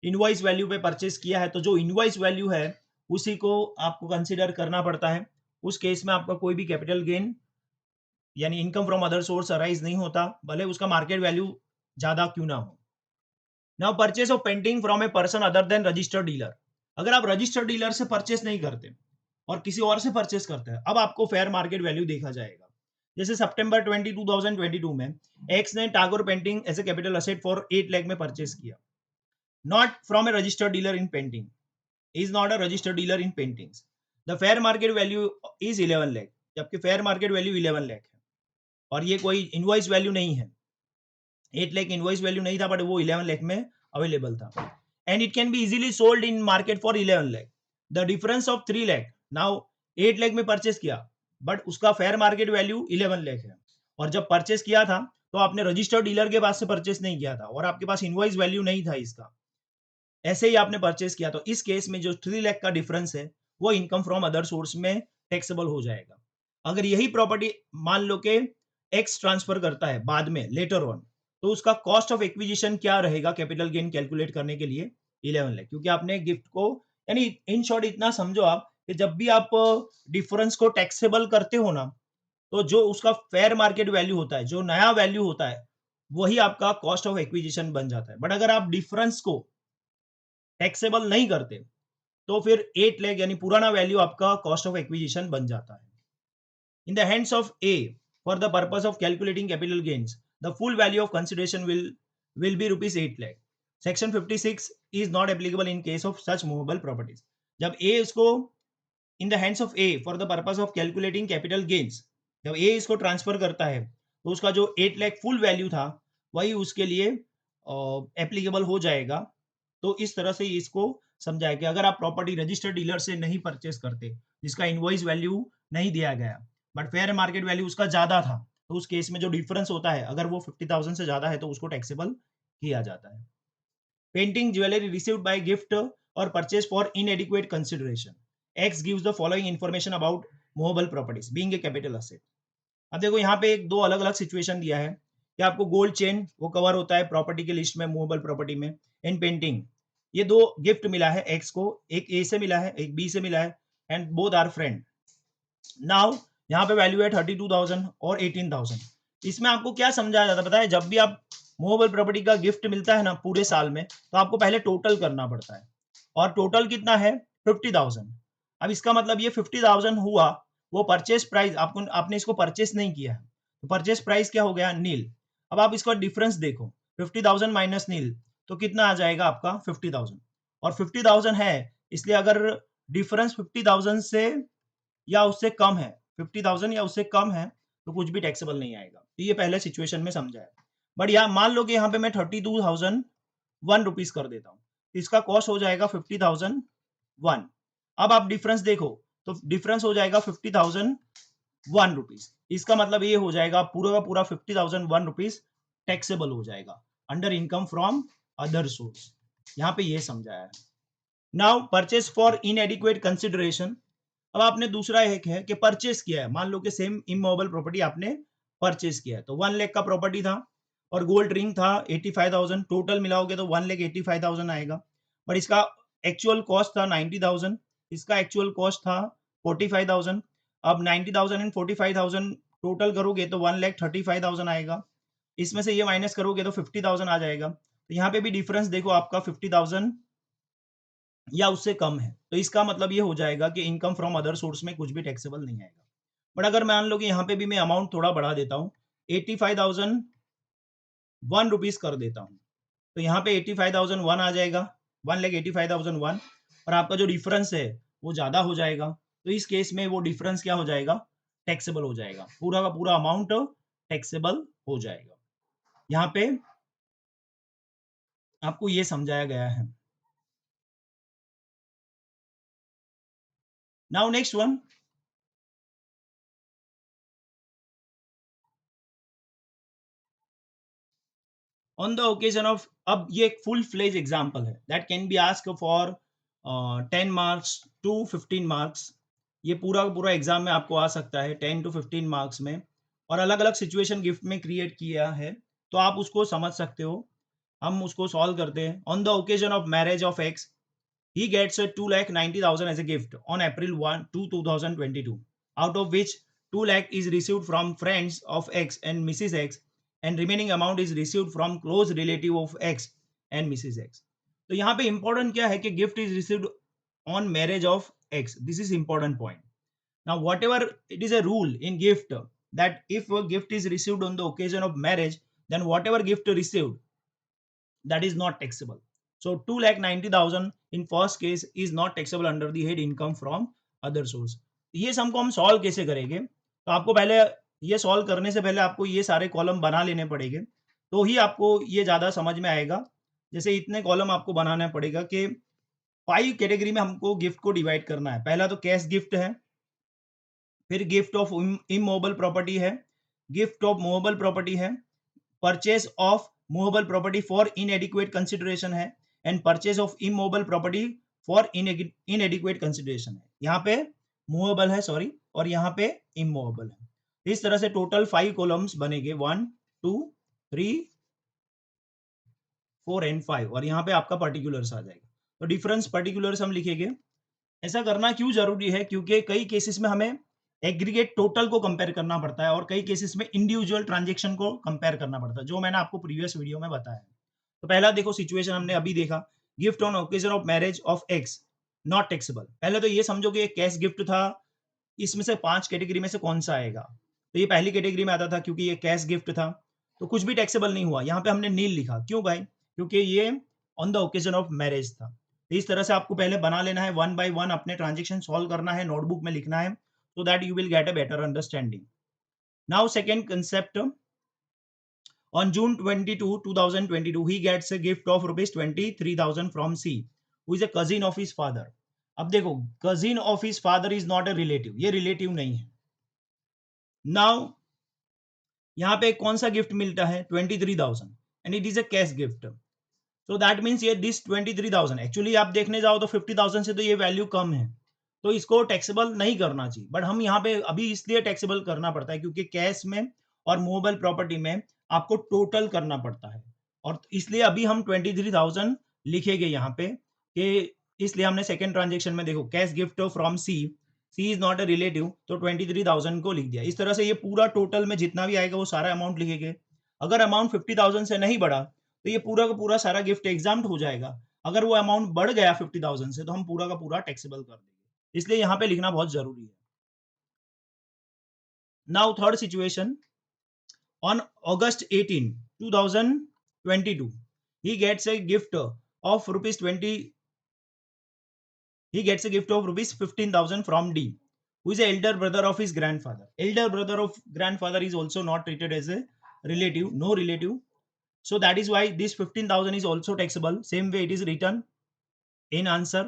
invoice value पे purchase किया है तो जो इनवॉइस वैल्यू है उसी को आपको कंसिडर करना पड़ता है। उस केस में आपका कोई भी कैपिटल गेन यानी income from other source arise नहीं होता, भले उसका मार्केट वैल्यू ज्यादा क्यों ना हो। Now purchase of painting from a person other than registered dealer. अगर आप रजिस्टर्ड डीलर से परचेस नहीं करते और किसी और से परचेस करते हैं, अब आपको फेयर मार्केट वैल्यू देखा जाएगा। जैसे सितंबर 20 2022 में एक्स ने Tagore painting as a capital asset for 8 lakh में परचेस किया, not from a registered dealer in painting, is not a registered dealer in paintings. The fair market value is 11 lakh, जबकि फेयर मार्केट वैल्यू 11 लाख है और ये कोई इनवॉइस वैल्यू नहीं है। 8 lakh invoice value नहीं था, बट वो 11 लाख में अवेलेबल था, and it can be easily sold in market for 11 lakh. The difference of 3 lakh, now 8 lakh में परचेस किया बट उसका फेयर मार्केट वैल्यू 11 लाख है, और जब परचेस किया था तो आपने रजिस्टर्ड डीलर के पास से परचेस नहीं किया था और आपके पास इनवॉइस वैल्यू नहीं था इसका, ऐसे ही आपने परचेस किया, तो इस केस में जो 3 लाख का डिफरेंस है वो इनकम फ्रॉम अदर सोर्स में टैक्सेबल हो जाएगा। अगर यही प्रॉपर्टी मान लो कि एक्स ट्रांसफर करता है बाद में लेटर ऑन, तो उसका कॉस्ट ऑफ एक्विजिशन क्या रहेगा कैपिटल गेन कैलकुलेट करने के लिए? 11 लाख, क्योंकि आपने गिफ्ट को, यानी इन शॉर्ट इतना समझो आप कि जब भी आप डिफरेंस को टैक्सेबल करते हो ना, तो जो उसका फेयर मार्केट वैल्यू होता है, जो नया वैल्यू होता है, वही आपका कॉस्ट ऑफ एक्विजिशन बन जाता है। बट अगर आप डिफरेंस को टैक्सेबल नहीं करते तो फिर 8 लाख यानी पुराना वैल्यू आपका कॉस्ट ऑफ एक्विजिशन बन जाता है। इन the hands of A for the purpose of calculating capital gains, the full value of consideration will be rupees 8 lakh. Section 56 is not applicable in case of such movable properties. जब ए इसको इन the hands of A for the purpose of calculating capital gains, जब ए इसको transfer करता है तो उसका जो 8 lakh full value था वही उसके लिए एप्लीकेबल हो जाएगा। तो इस तरह से इसको समझाया कि अगर आप प्रॉपर्टी रजिस्टर्ड डीलर से नहीं परचेस करते, जिसका इनवॉइस वैल्यू नहीं दिया गया बट फेयर मार्केट वैल्यू उसका ज्यादा था, तो उस केस में जो डिफरेंस होता है अगर वो 50,000 से ज्यादा है तो उसको टैक्सेबल किया जाता है। Painting jewellery received by gift और purchase for inadequate consideration, X gives the following information about movable properties being a capital asset. अब देखो यहाँ पे एक दो अलग अलग सिचुएशन दिया है कि आपको गोल्ड चेन वो कवर होता है प्रॉपर्टी के लिस्ट में मूवेबल प्रॉपर्टी में। इन पेंटिंग ये दो गिफ्ट मिला है एक्स को, एक ए से मिला है एक बी से मिला है, and both are friend. Now यहाँ पे वैल्यू है 32,000 और 18,000। इसमें आपको क्या समझाया जाता है पता है? जब भी आप मूवेबल प्रॉपर्टी का गिफ्ट मिलता है ना पूरे साल में, तो आपको पहले टोटल करना पड़ता है, और टोटल कितना है? 50,000। अब इसका मतलब ये 50,000 हुआ, वो परचेस प्राइस आपको, आपने इसको परचेस नहीं किया है तो परचेस प्राइस क्या हो गया? नील। अब आप इसका डिफरेंस देखो, 50,000 माइनस नील तो कितना आ जाएगा आपका? 50,000। और 50,000 है इसलिए अगर डिफरेंस 50,000 से या उससे कम है, 50,000 या उससे कम है, तो कुछ भी टैक्सेबल नहीं आएगा। तो ये पहले सिचुएशन में समझा है। बट यहाँ मान लो कि यहाँ पे मैं 32,001 रुपीज कर देता हूँ, इसका कॉस्ट हो जाएगा 50,001। अब आप डिफरेंस देखो तो डिफरेंस हो जाएगा 50,001 रुपीज। इसका मतलब ये हो जाएगा पूरा का पूरा 50,001 रुपीज टैक्सेबल हो जाएगा under income from other source. यहाँ पे ये समझाया है। Now purchase for inadequate consideration. अब आपने दूसरा एक है कि परचेस किया है, मान लो कि सेम इमूवेबल प्रॉपर्टी आपने परचेस किया है, तो 1 लाख का प्रॉपर्टी था और गोल्ड रिंग था 85,000, टोटल मिलाओगे तो 1,85,000 आएगा। बट इसका एक्चुअल कॉस्ट था 90,000, इसका एक्चुअल कॉस्ट था 45,000। अब 90,000 एंड 45,000 टोटल करोगे तो 1,35,000 आएगा। इसमें से ये माइनस करोगे तो 50,000 आ जाएगा। तो यहाँ पे भी डिफरेंस देखो आपका 50,000 या उससे कम है, तो इसका मतलब ये हो जाएगा कि इनकम फ्रॉम अदर सोर्स में कुछ भी टैक्सेबल नहीं आएगा। बट अगर मान लो कि यहाँ पे भी मैं अमाउंट थोड़ा बढ़ा देता हूँ, 85,001 रुपीज कर देता हूँ, तो यहाँ पे 85,001 आ जाएगा, 1,85,001, और आपका जो डिफरेंस है वो ज्यादा हो जाएगा। तो इस केस में वो डिफरेंस क्या हो जाएगा? टैक्सेबल हो जाएगा, पूरा का पूरा अमाउंट टैक्सेबल हो जाएगा। यहाँ पे आपको ये समझाया गया है। Now next one, on the occasion of, अब ये एक फुल फ्लेज एग्जांपल है that can be asked for 10 marks to 15 marks. ये पूरा पूरा एग्जाम में आपको आ सकता है 10 टू 15 मार्क्स में, और अलग अलग सिचुएशन गिफ्ट में क्रिएट किया है, तो आप उसको समझ सकते हो। हम उसको सॉल्व करते हैं। On the occasion of marriage of x, he gets a 2,90,000 as a gift on April 1 to 2022, out of which 2 lakh is received from friends of X and Mrs. X and remaining amount is received from close relative of X and Mrs. X. तो यहाँ पे important क्या है कि gift is received on marriage of X. This is important point. Now whatever it is a rule in gift that if a gift is received on the occasion of marriage, then whatever gift received, that is not taxable. So 2,90,000 in first case is not taxable under the head income from other source. ये सम को हम solve कैसे करेंगे? तो आपको पहले ये solve करने से पहले आपको ये सारे कॉलम बना लेने पड़ेंगे, तो ही आपको ये ज्यादा समझ में आएगा. जैसे इतने कॉलम आपको बनाना पड़ेगा कि 5 कैटेगरी में हमको गिफ्ट को डिवाइड करना है. पहला तो कैश गिफ्ट है, फिर गिफ्ट ऑफ इमूवेबल प्रॉपर्टी है, गिफ्ट ऑफ मूवेबल प्रॉपर्टी है, purchase of movable property for inadequate consideration है, and purchase of immovable property for inadequate consideration है. यहाँ पे मूवेबल है सॉरी, और यहाँ पे इमूवेबल है. इस तरह से टोटल 5 कॉलम्स बनेंगे, 1 2 3 4 एंड 5, और यहाँ पे आपका पर्टिकुलर्स आ जाएगा. तो डिफरेंस पर्टिकुलर्स हम लिखेंगे. ऐसा करना क्यों जरूरी है? क्योंकि कई केसेस में हमें एग्रीगेट टोटल को कंपेयर करना पड़ता है और कई केसेस में इंडिविजुअल ट्रांजेक्शन को कंपेयर करना पड़ता है, जो मैंने आपको प्रीवियस वीडियो में बताया. तो पहला देखो सिचुएशन हमने अभी देखा, gift on occasion of marriage of x not taxable. पहले तो ये समझो कि एक कैश गिफ्ट था, इसमें से 5 कैटेगरी में से कौन सा आएगा? तो ये पहली कैटेगरी में आता था क्योंकि ये कैश गिफ्ट था, तो कुछ भी टैक्सेबल नहीं हुआ. यहाँ पे हमने नील लिखा, क्यों भाई? क्योंकि ये on the occasion of marriage था. तो इस तरह से आपको पहले बना लेना है, 1 by 1 अपने ट्रांजेक्शन सॉल्व करना है, नोटबुक में लिखना है, so that you will get a better understanding. Now second concept, on June 22, 2022, he gets a gift of rupees 23,000 from C, who is a cousin of his father. अब देखो, cousin of his father is not a relative, ये relative नहीं है. Now यहाँ पे कौन सा gift मिलता है? 23,000, and it is a cash gift. So that means ये this 23,000, एक्चुअली आप देखने जाओ तो 50,000 से तो ये वैल्यू कम है, तो इसको टैक्सेबल नहीं करना चाहिए. बट हम यहाँ पे अभी इसलिए टैक्सेबल करना पड़ता है क्योंकि कैश में और मूवेबल प्रॉपर्टी में आपको टोटल करना पड़ता है, और इसलिए अभी हम 23,000 लिखेंगे यहाँ पे कि इसलिए हमने सेकेंड ट्रांजेक्शन में देखो cash gift from C, C is not a relative, तो 23,000 को लिख दिया. इस तरह से ये पूरा टोटल में जितना भी आएगा वो सारा अमाउंट लिखेंगे. अगर अमाउंट 50,000 से नहीं बढ़ा तो ये पूरा का पूरा सारा गिफ्ट एग्जाम्प्ट हो जाएगा. अगर वो अमाउंट बढ़ गया 50,000 से तो हम पूरा का पूरा टैक्सेबल कर देंगे, इसलिए यहाँ पे लिखना बहुत जरूरी है. Now third situation, on August 18, 2022, he gets a gift of rupees 20. He gets a gift of rupees 15,000 from D, who is the elder brother of his grandfather. Elder brother of grandfather is also not treated as a relative, no relative. So that is why this 15,000 is also taxable. Same way it is written in answer.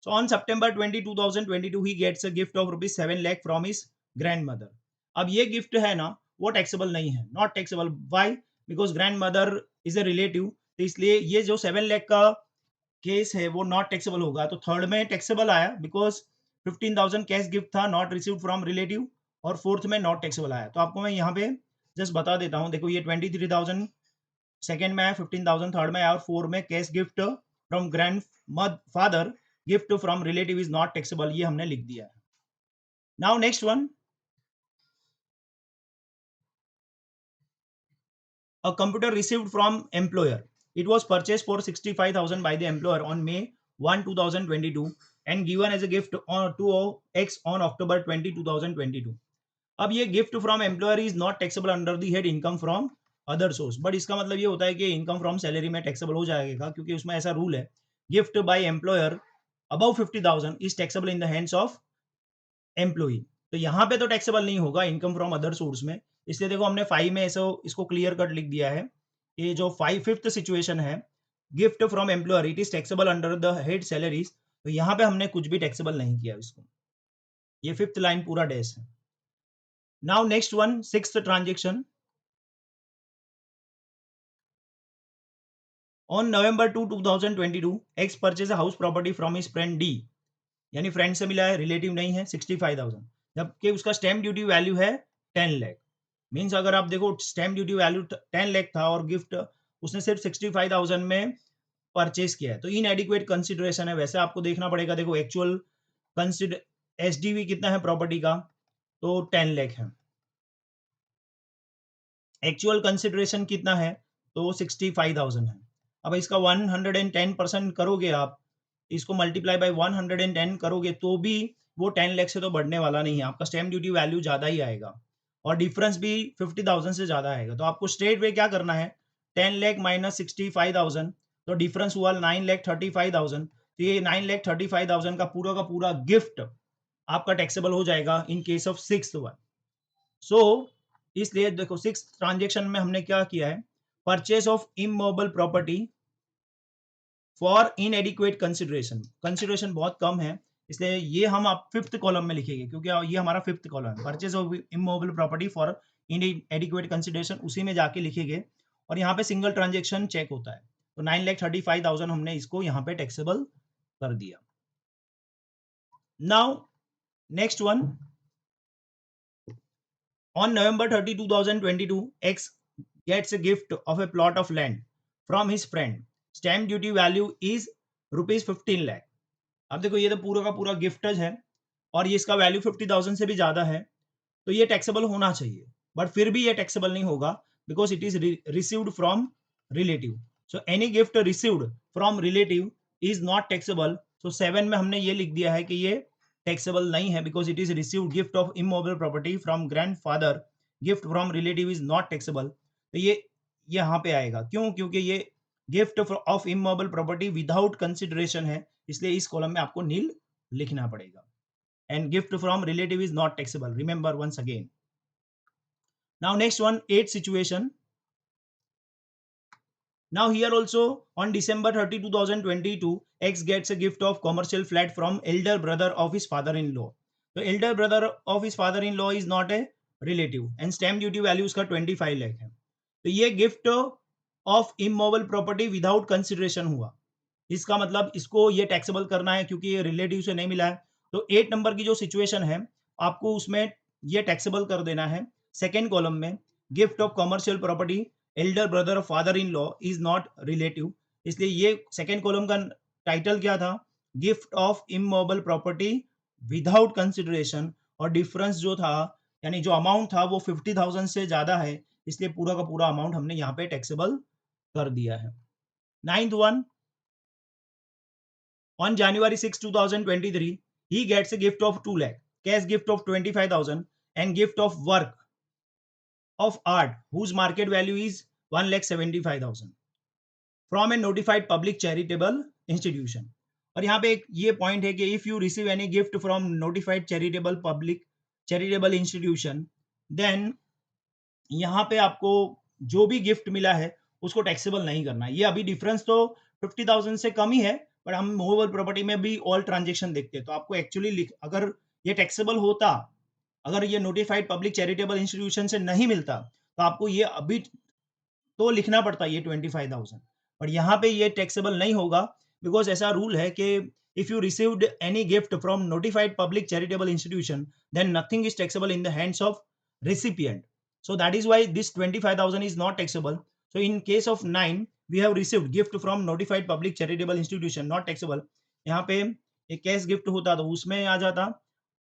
So on September 20, 2022, he gets a gift of rupees 7 lakh from his grandmother. अब ये gift है ना, वो taxable नहीं है, not taxable. Why? Because grand mother is a relative, तो इसलिए ये जो 7 लाख का केस है वो नॉट टैक्सेबल होगा. तो थर्ड में टैक्सेबल आया बिकॉज 15,000 कैश गिफ्ट था, नॉट रिसीव्ड फ्रॉम रिलेटिव, और फोर्थ में नॉट टैक्सेबल आया. तो आपको मैं यहाँ पे जस्ट बता देता हूँ. देखो ये 23,000 सेकेंड में आया, 15,000 थर्ड में आया, और 4 में cash gift from grand father, gift from relative is not taxable, ये हमने लिख दिया है. Now next one, a computer received from employer. It was purchased for 65,000 by the employer on May 1, 2022 and given as a gift to X on October 20, 2022. अब ये gift from employer is not taxable under the head income from other source. But इसका मतलब ये होता है कि income from salary में taxable हो जाएगा, क्योंकि उसमें ऐसा रूल है, gift by employer above 50,000 is taxable in the hands of employee. तो यहाँ पे तो टैक्सेबल नहीं होगा इनकम फ्रॉम अदर सोर्स में. इसलिए देखो हमने 5 में ऐसा इसको क्लियर कट लिख दिया है. ये जो 5th सिचुएशन है, gift from employer, it is taxable under the head salaries. तो यहाँ पे हमने कुछ भी टैक्सेबल नहीं किया इसको. ये 5th लाइन पूरा डैश है. Now next one, 6th transaction. On November 2, 2022, X purchase house property from his friend D, यानी फ्रेंड से मिला है, रिलेटिव नहीं है, 65,000, जबकि उसका स्टैम्प ड्यूटी वैल्यू है 10 लाख. मीन्स अगर आप देखो स्टैम्प ड्यूटी वैल्यू 10 लाख था और गिफ्ट उसने सिर्फ 65,000 में परचेज किया है, तो इनएडिक्वेट कंसिडरेशन है. वैसे आपको देखना पड़ेगा, देखो एक्चुअल कंसिडर एसडीवी कितना है प्रॉपर्टी का, तो 10 लाख है। एक्चुअल कंसिडरेशन कितना है, तो 65,000 है। अब इसका 110% करोगे आप, इसको मल्टीप्लाई बाय 110 करोगे तो भी वो 10 लाख से तो बढ़ने वाला नहीं है, आपका स्टैम्प ड्यूटी वैल्यू ज़्यादा ही आएगा और डिफरेंस भी 50,000 से ज़्यादा आएगा। तो आपको स्ट्रेट वे क्या करना है, 10 लाख माइनस 65,000, तो डिफरेंस हुआ 9,35,000। तो ये 9,35,000 का पूरा गिफ्ट आपका टैक्सेबल हो जाएगा in case of six one. So इसलिए देखो सिक्स ट्रांजेक्शन में हमने क्या किया है, purchase of immovable property for inadequate consideration, consideration बहुत कम है, इसलिए ये हम आप फिफ्थ कॉलम में लिखेंगे, क्योंकि ये हमारा फिफ्थ कॉलम है, purchase of immovable property for inadequate consideration, उसी में जाके लिखेंगे। और यहाँ पे सिंगल ट्रांजेक्शन चेक होता है, तो 9,35,000 हमने इसको यहाँ पे टैक्सेबल कर दिया। Now next one, on November 30, 2022, X gets a gift of a plot of land from his friend. Stamp duty value is rupees 15 lakh. अब देखो ये तो पूरा का पूरा गिफ्टज है और ये इसका वैल्यू 50,000 से भी ज्यादा है, तो ये टैक्सेबल होना चाहिए, बट फिर भी ये टैक्सेबल नहीं होगा because it is received from relative. So any gift received from relative is not taxable. So 7 में हमने ये लिख दिया है कि ये टैक्सेबल नहीं है because it is received gift of immovable property from grandfather, gift from relative is not taxable. तो ये यहाँ पे आएगा, क्यों, क्योंकि ये gift of immovable property without consideration है, इसलिए इस कॉलम में आपको नील लिखना पड़ेगा। and gift from relative is not taxable, remember once again. Now next one, eighth situation. Now here also on December 30, 2022, X gets a gift of commercial flat from elder brother of his father-in-law. So elder brother of his father-in-law is not a relative and stamp duty value उसका 25 लाख है। तो ये gift of immovable property without consideration हुआ, इसका मतलब इसको ये taxable करना है क्योंकि ये रिलेटिव से नहीं मिला है। तो 8 नंबर की जो सिचुएशन है आपको उसमें ये टैक्सेबल कर देना है। सेकेंड कॉलम में gift of commercial property Elder brother of father in law is not relative, इसलिए ये सेकेंड कॉलम का टाइटल क्या था, gift of immovable property without consideration, और डिफरेंस जो था यानी जो अमाउंट था वो 50,000 से ज्यादा है, इसलिए पूरा का पूरा अमाउंट हमने यहाँ पे टैक्सेबल कर दिया है। Ninth one, on January 6, 2023, he gets a gift of 2 lakh, cash gift of 25,000 and gift of work of art whose market value is 1,75,000 from a notified public charitable institution. और यहाँ पे एक ये पॉइंट है कि if you receive any gift from notified charitable public charitable institution, then यहाँ पे आपको जो भी गिफ्ट मिला है उसको टैक्सेबल नहीं करना। ये अभी डिफरेंस तो 50,000 से कम ही है, बट हम मूवेबल प्रॉपर्टी में भी ऑल ट्रांजेक्शन देखते हैं, तो आपको एक्चुअली अगर ये टैक्सेबल होता, अगर ये नोटिफाइड पब्लिक चैरिटेबल इंस्टीट्यूशन से नहीं मिलता तो आपको ये अभी तो लिखना पड़ता ये 25,000, बट यहाँ पे ये टैक्सेबल नहीं होगा बिकॉज ऐसा रूल है कि if you received any gift from notified public charitable institution then nothing is taxable in the hands of recipient. So that is why this 25,000 is not taxable. So in case of 9, we have received gift from notified public charitable institution, not taxable. यहाँ पे एक cash gift होता तो उसमें आ जाता,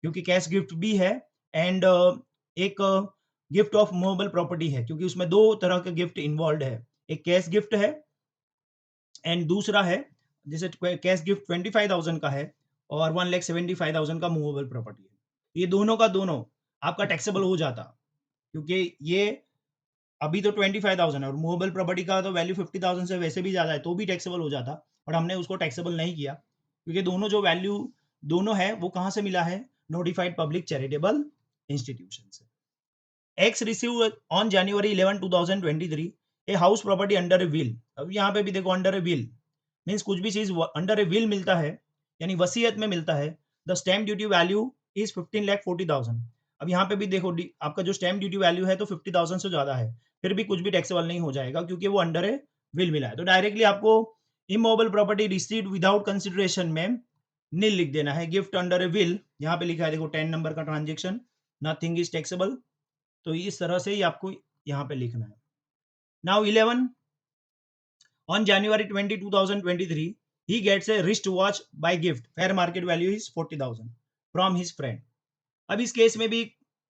क्योंकि cash gift भी है एंड एक गिफ्ट ऑफ मूवेबल प्रॉपर्टी है, क्योंकि उसमें दो तरह के गिफ्ट इन्वॉल्व है, एक कैश गिफ्ट है एंड दूसरा है जैसे कैश गिफ्ट 25,000 का है और 1,75,000 का मूवेबल प्रॉपर्टी है। ये दोनों का दोनों आपका टैक्सेबल हो जाता, क्योंकि ये अभी तो 25,000 है और मूवेबल प्रॉपर्टी का तो वैल्यू 50,000 से वैसे भी ज्यादा है, तो भी टैक्सेबल हो जाता, और हमने उसको टैक्सेबल नहीं किया क्योंकि दोनों जो वैल्यू दोनों है वो कहां से मिला है, नोटिफाइड पब्लिक चैरिटेबल इंस्टीट्यूशन से। X received on January 11, 2023 a house property under a will। अब यहाँ पे भी देखो अंडर ए विल मीन्स कुछ भी चीज अंडर ए विल मिलता है यानी वसीयत में मिलता है, the stamp duty value is 15,40,000। अब यहाँ पे भी देखो आपका जो स्टैम्प ड्यूटी वैल्यू है तो 50,000 से ज्यादा है, फिर भी कुछ भी टैक्सेबल नहीं हो जाएगा क्योंकि वो अंडर ए विल मिला है। तो डायरेक्टली आपको immovable property received without consideration में नील लिख देना है, गिफ्ट अंडर ए विल यहाँ पे लिखा है देखो 10 नंबर का ट्रांजेक्शन, नथिंग इज टैक्सेबल, तो इस तरह से ही आपको यहाँ पे लिखना है। Now 11, on January 20, 2023, he gets a wrist watch by gift, fair market value is 40,000 from his friend। अब इस केस में भी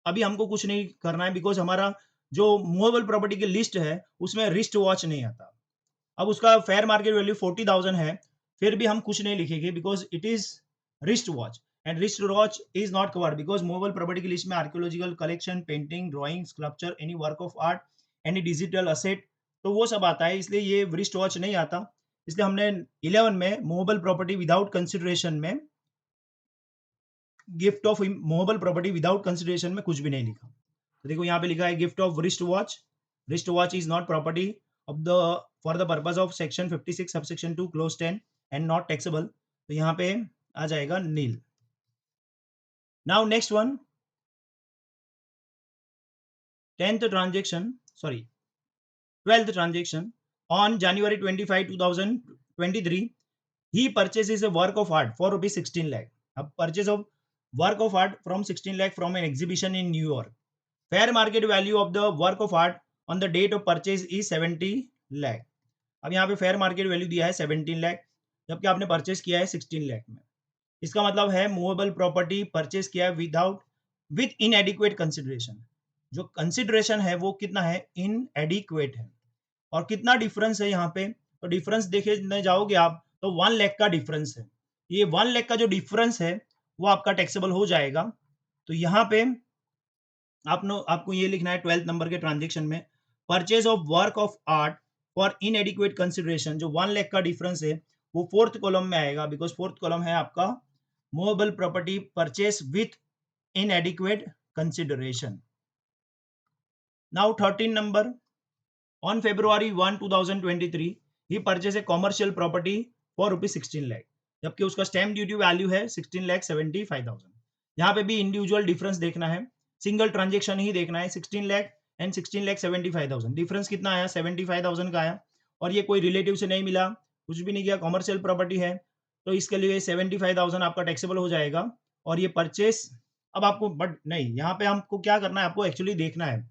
अभी हमको कुछ नहीं करना है, बिकॉज हमारा जो मूवेबल प्रॉपर्टी की लिस्ट है उसमें रिस्ट वॉच नहीं आता। अब उसका फेयर मार्केट वैल्यू 40,000 है, फिर भी हम कुछ नहीं लिखेंगे because it is wrist watch, and wrist watch is not covered because movable property की लिस्ट में archaeological collection, painting, drawing, sculpture, any work of art, any digital asset, तो वो सब आता है, इसलिए ये रिस्ट वॉच नहीं आता। इसलिए हमने 11 में मूवेबल प्रॉपर्टी विदाउट कंसिडरेशन में gift of movable property without consideration में कुछ भी नहीं लिखा। तो देखो यहाँ पे लिखा है gift of wrist watch, wrist watch is not property of the for the purpose of section 56 subsection 2 clause 10 and not taxable, तो यहाँ पे आ जाएगा nil. Now next one, 10th transaction, sorry 12th transaction, on January 25 2023 he purchases a work of art for rupees 16 lakh. अब purchase of work of art from 16 lakh from an exhibition in New York. Fair market value of the work of art on the date of purchase is 70 lakh. अब यहाँ पे fair market value दिया है 17 लाख, जबकि आपने purchase किया है 16 लाख में। इसका मतलब है मूवेबल प्रॉपर्टी परचेस किया है विदाउट विथ इनएडिक्वेट कंसिडरेशन। जो कंसिडरेशन है वो कितना है, इनएडिक्वेट है। और कितना डिफरेंस है यहाँ पे, तो डिफरेंस देखने जाओगे आप तो 1 लाख का डिफरेंस है। ये 1 लाख का जो डिफरेंस है वो आपका टैक्सेबल हो जाएगा। तो यहाँ पे आपको ये लिखना है 12th नंबर के ट्रांजेक्शन में, purchase of work of art for inadequate consideration, जो 1 लाख का डिफरेंस है वो फोर्थ कॉलम में आएगा, बिकॉज फोर्थ कॉलम है आपका movable property purchase with इनएडिक्वेट consideration. Now 13 number, on February 1 2023 he purchased a commercial property for rupees 16 lakh, जबकि उसका स्टैम्प ड्यूटी वैल्यू है 16,75,000। यहाँ पे भी इंडिविजुअल डिफरेंस देखना है, सिंगल ट्रांजेक्शन ही देखना है। 16 लाख एंड 16,75,000, डिफरेंस कितना आया, 75,000 का आया, और ये कोई रिलेटिव से नहीं मिला, कुछ भी नहीं किया, कॉमर्शियल प्रॉपर्टी है, तो इसके लिए 75,000 आपका टैक्सेबल हो जाएगा। और ये परचेस, अब आपको बट नहीं, यहाँ पे हमको क्या करना है, आपको एक्चुअली देखना है,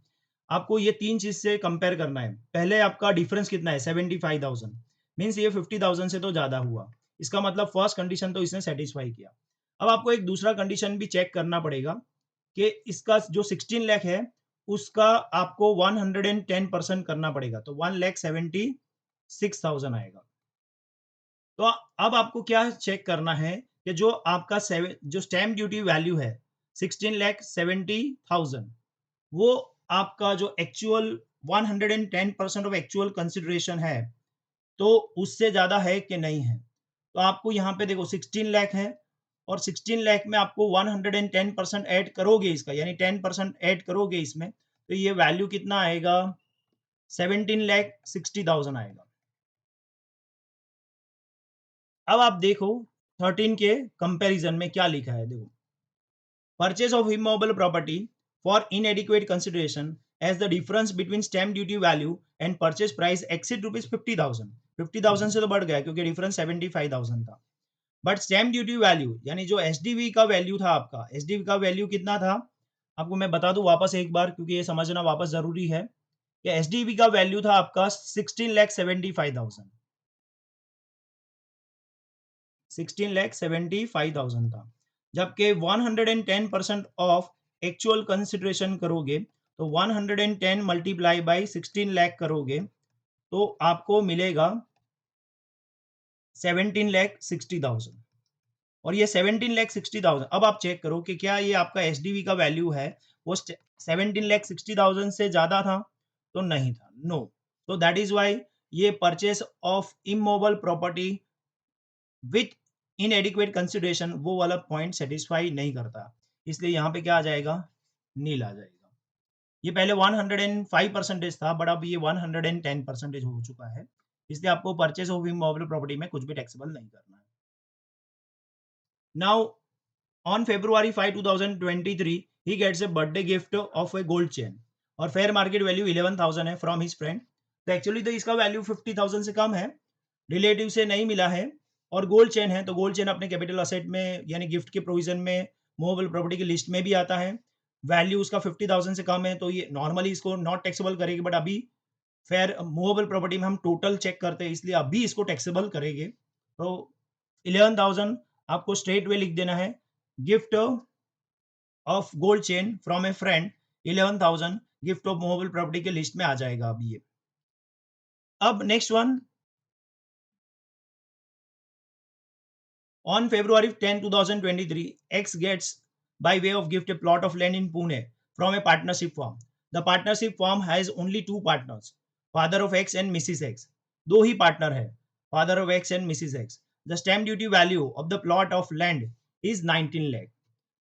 आपको ये तीन चीज से कंपेयर करना है। पहले आपका डिफरेंस कितना है, 75,000, मीन्स ये 50,000 से तो ज्यादा हुआ, इसका मतलब फर्स्ट कंडीशन तो इसने सेटिस्फाई किया। अब आपको एक दूसरा कंडीशन भी चेक करना पड़ेगा कि इसका जो 16 लाख है उसका आपको 110% करना पड़ेगा, तो 1,76,000 आएगा। तो अब आपको क्या चेक करना है कि जो आपका जो स्टैम्प ड्यूटी वैल्यू है 16,70,000, वो आपका जो एक्चुअल 110% ऑफ एक्चुअल कंसिडरेशन है तो उससे ज्यादा है कि नहीं है। तो आपको यहाँ पे देखो 16 लाख है, और 16 लाख में आपको 110% ऐड करोगे इसका, यानी 10% ऐड करोगे इसमें, तो ये वैल्यू कितना आएगा, 17,60,000 आएगा। अब आप देखो 13 के कंपैरिजन में क्या लिखा है, देखो purchase of immobile property for inadequate consideration as the difference between stamp duty value and purchase price exceed rupees 50,000, 50,000 से तो बढ़ गया क्योंकि डिफरेंस 75,000 था, बट स्टैम्प ड्यूटी वैल्यू यानी जो एसडीवी का वैल्यू था, आपका एसडीवी का वैल्यू कितना था, आपको मैं बता दूं वापस एक बार क्योंकि ये समझना वापस जरूरी है कि एसडीवी का वैल्यू था आपका 16,75,000, 16,75,000 था, जबकि 110% ऑफ एक्चुअल कंसिडरेशन करोगे तो 110 मल्टीप्लाई बाई 16 लाख करोगे तो आपको मिलेगा 17,60,000। और ये 17,60,000, अब आप चेक करो कि क्या ये आपका एसडीवी का वैल्यू है वो 17,60,000 से ज्यादा था, तो नहीं था, नो। तो दैट इज वाई ये purchase of immovable property with इनएडिक्वेट consideration वो वाला पॉइंट सेटिस्फाई नहीं करता, इसलिए यहाँ पे क्या आ जाएगा, नील आ जाएगा। ये पहले 105% था, बट अब ये 110% हो चुका है, इसलिए आपको परचेस ऑफ इमोबल प्रॉपर्टी में कुछ भी टैक्सेबल नहीं करना है। Now on February 5, 2023 he gets a birthday gift of a gold chain और फेयर मार्केट वैल्यू 11,000 है फ्रॉम हिज फ्रेंड, तो एक्चुअली तो इसका वैल्यू 50,000 से कम है, रिलेटिव से नहीं मिला है, और गोल्ड चेन है, तो गोल्ड चेन अपने कैपिटल असेट में यानी गिफ्ट के प्रोविजन में मूवेबल प्रॉपर्टी की लिस्ट में भी आता है, वैल्यू उसका 50,000 से कम है, तो ये नॉर्मली इसको नॉट टैक्सेबल करेगी, बट अभी फेयर मूवेबल प्रॉपर्टी में हम टोटल चेक करते हैं, इसलिए अभी इसको टैक्सेबल करेंगे। तो 11,000 आपको स्ट्रेट वे लिख देना है gift of gold chain from A friend 11,000 gift of movable property के लिस्ट में आ जाएगा अभी ये। अब next one, on February 10, 2023, X gets by way of gift a plot of land in Pune from a partnership firm. The partnership firm has only two partners, father of X and Mrs. X. दो ही partner है, father of X and Mrs. X. The stamp duty value of the plot of land is 19 lakh.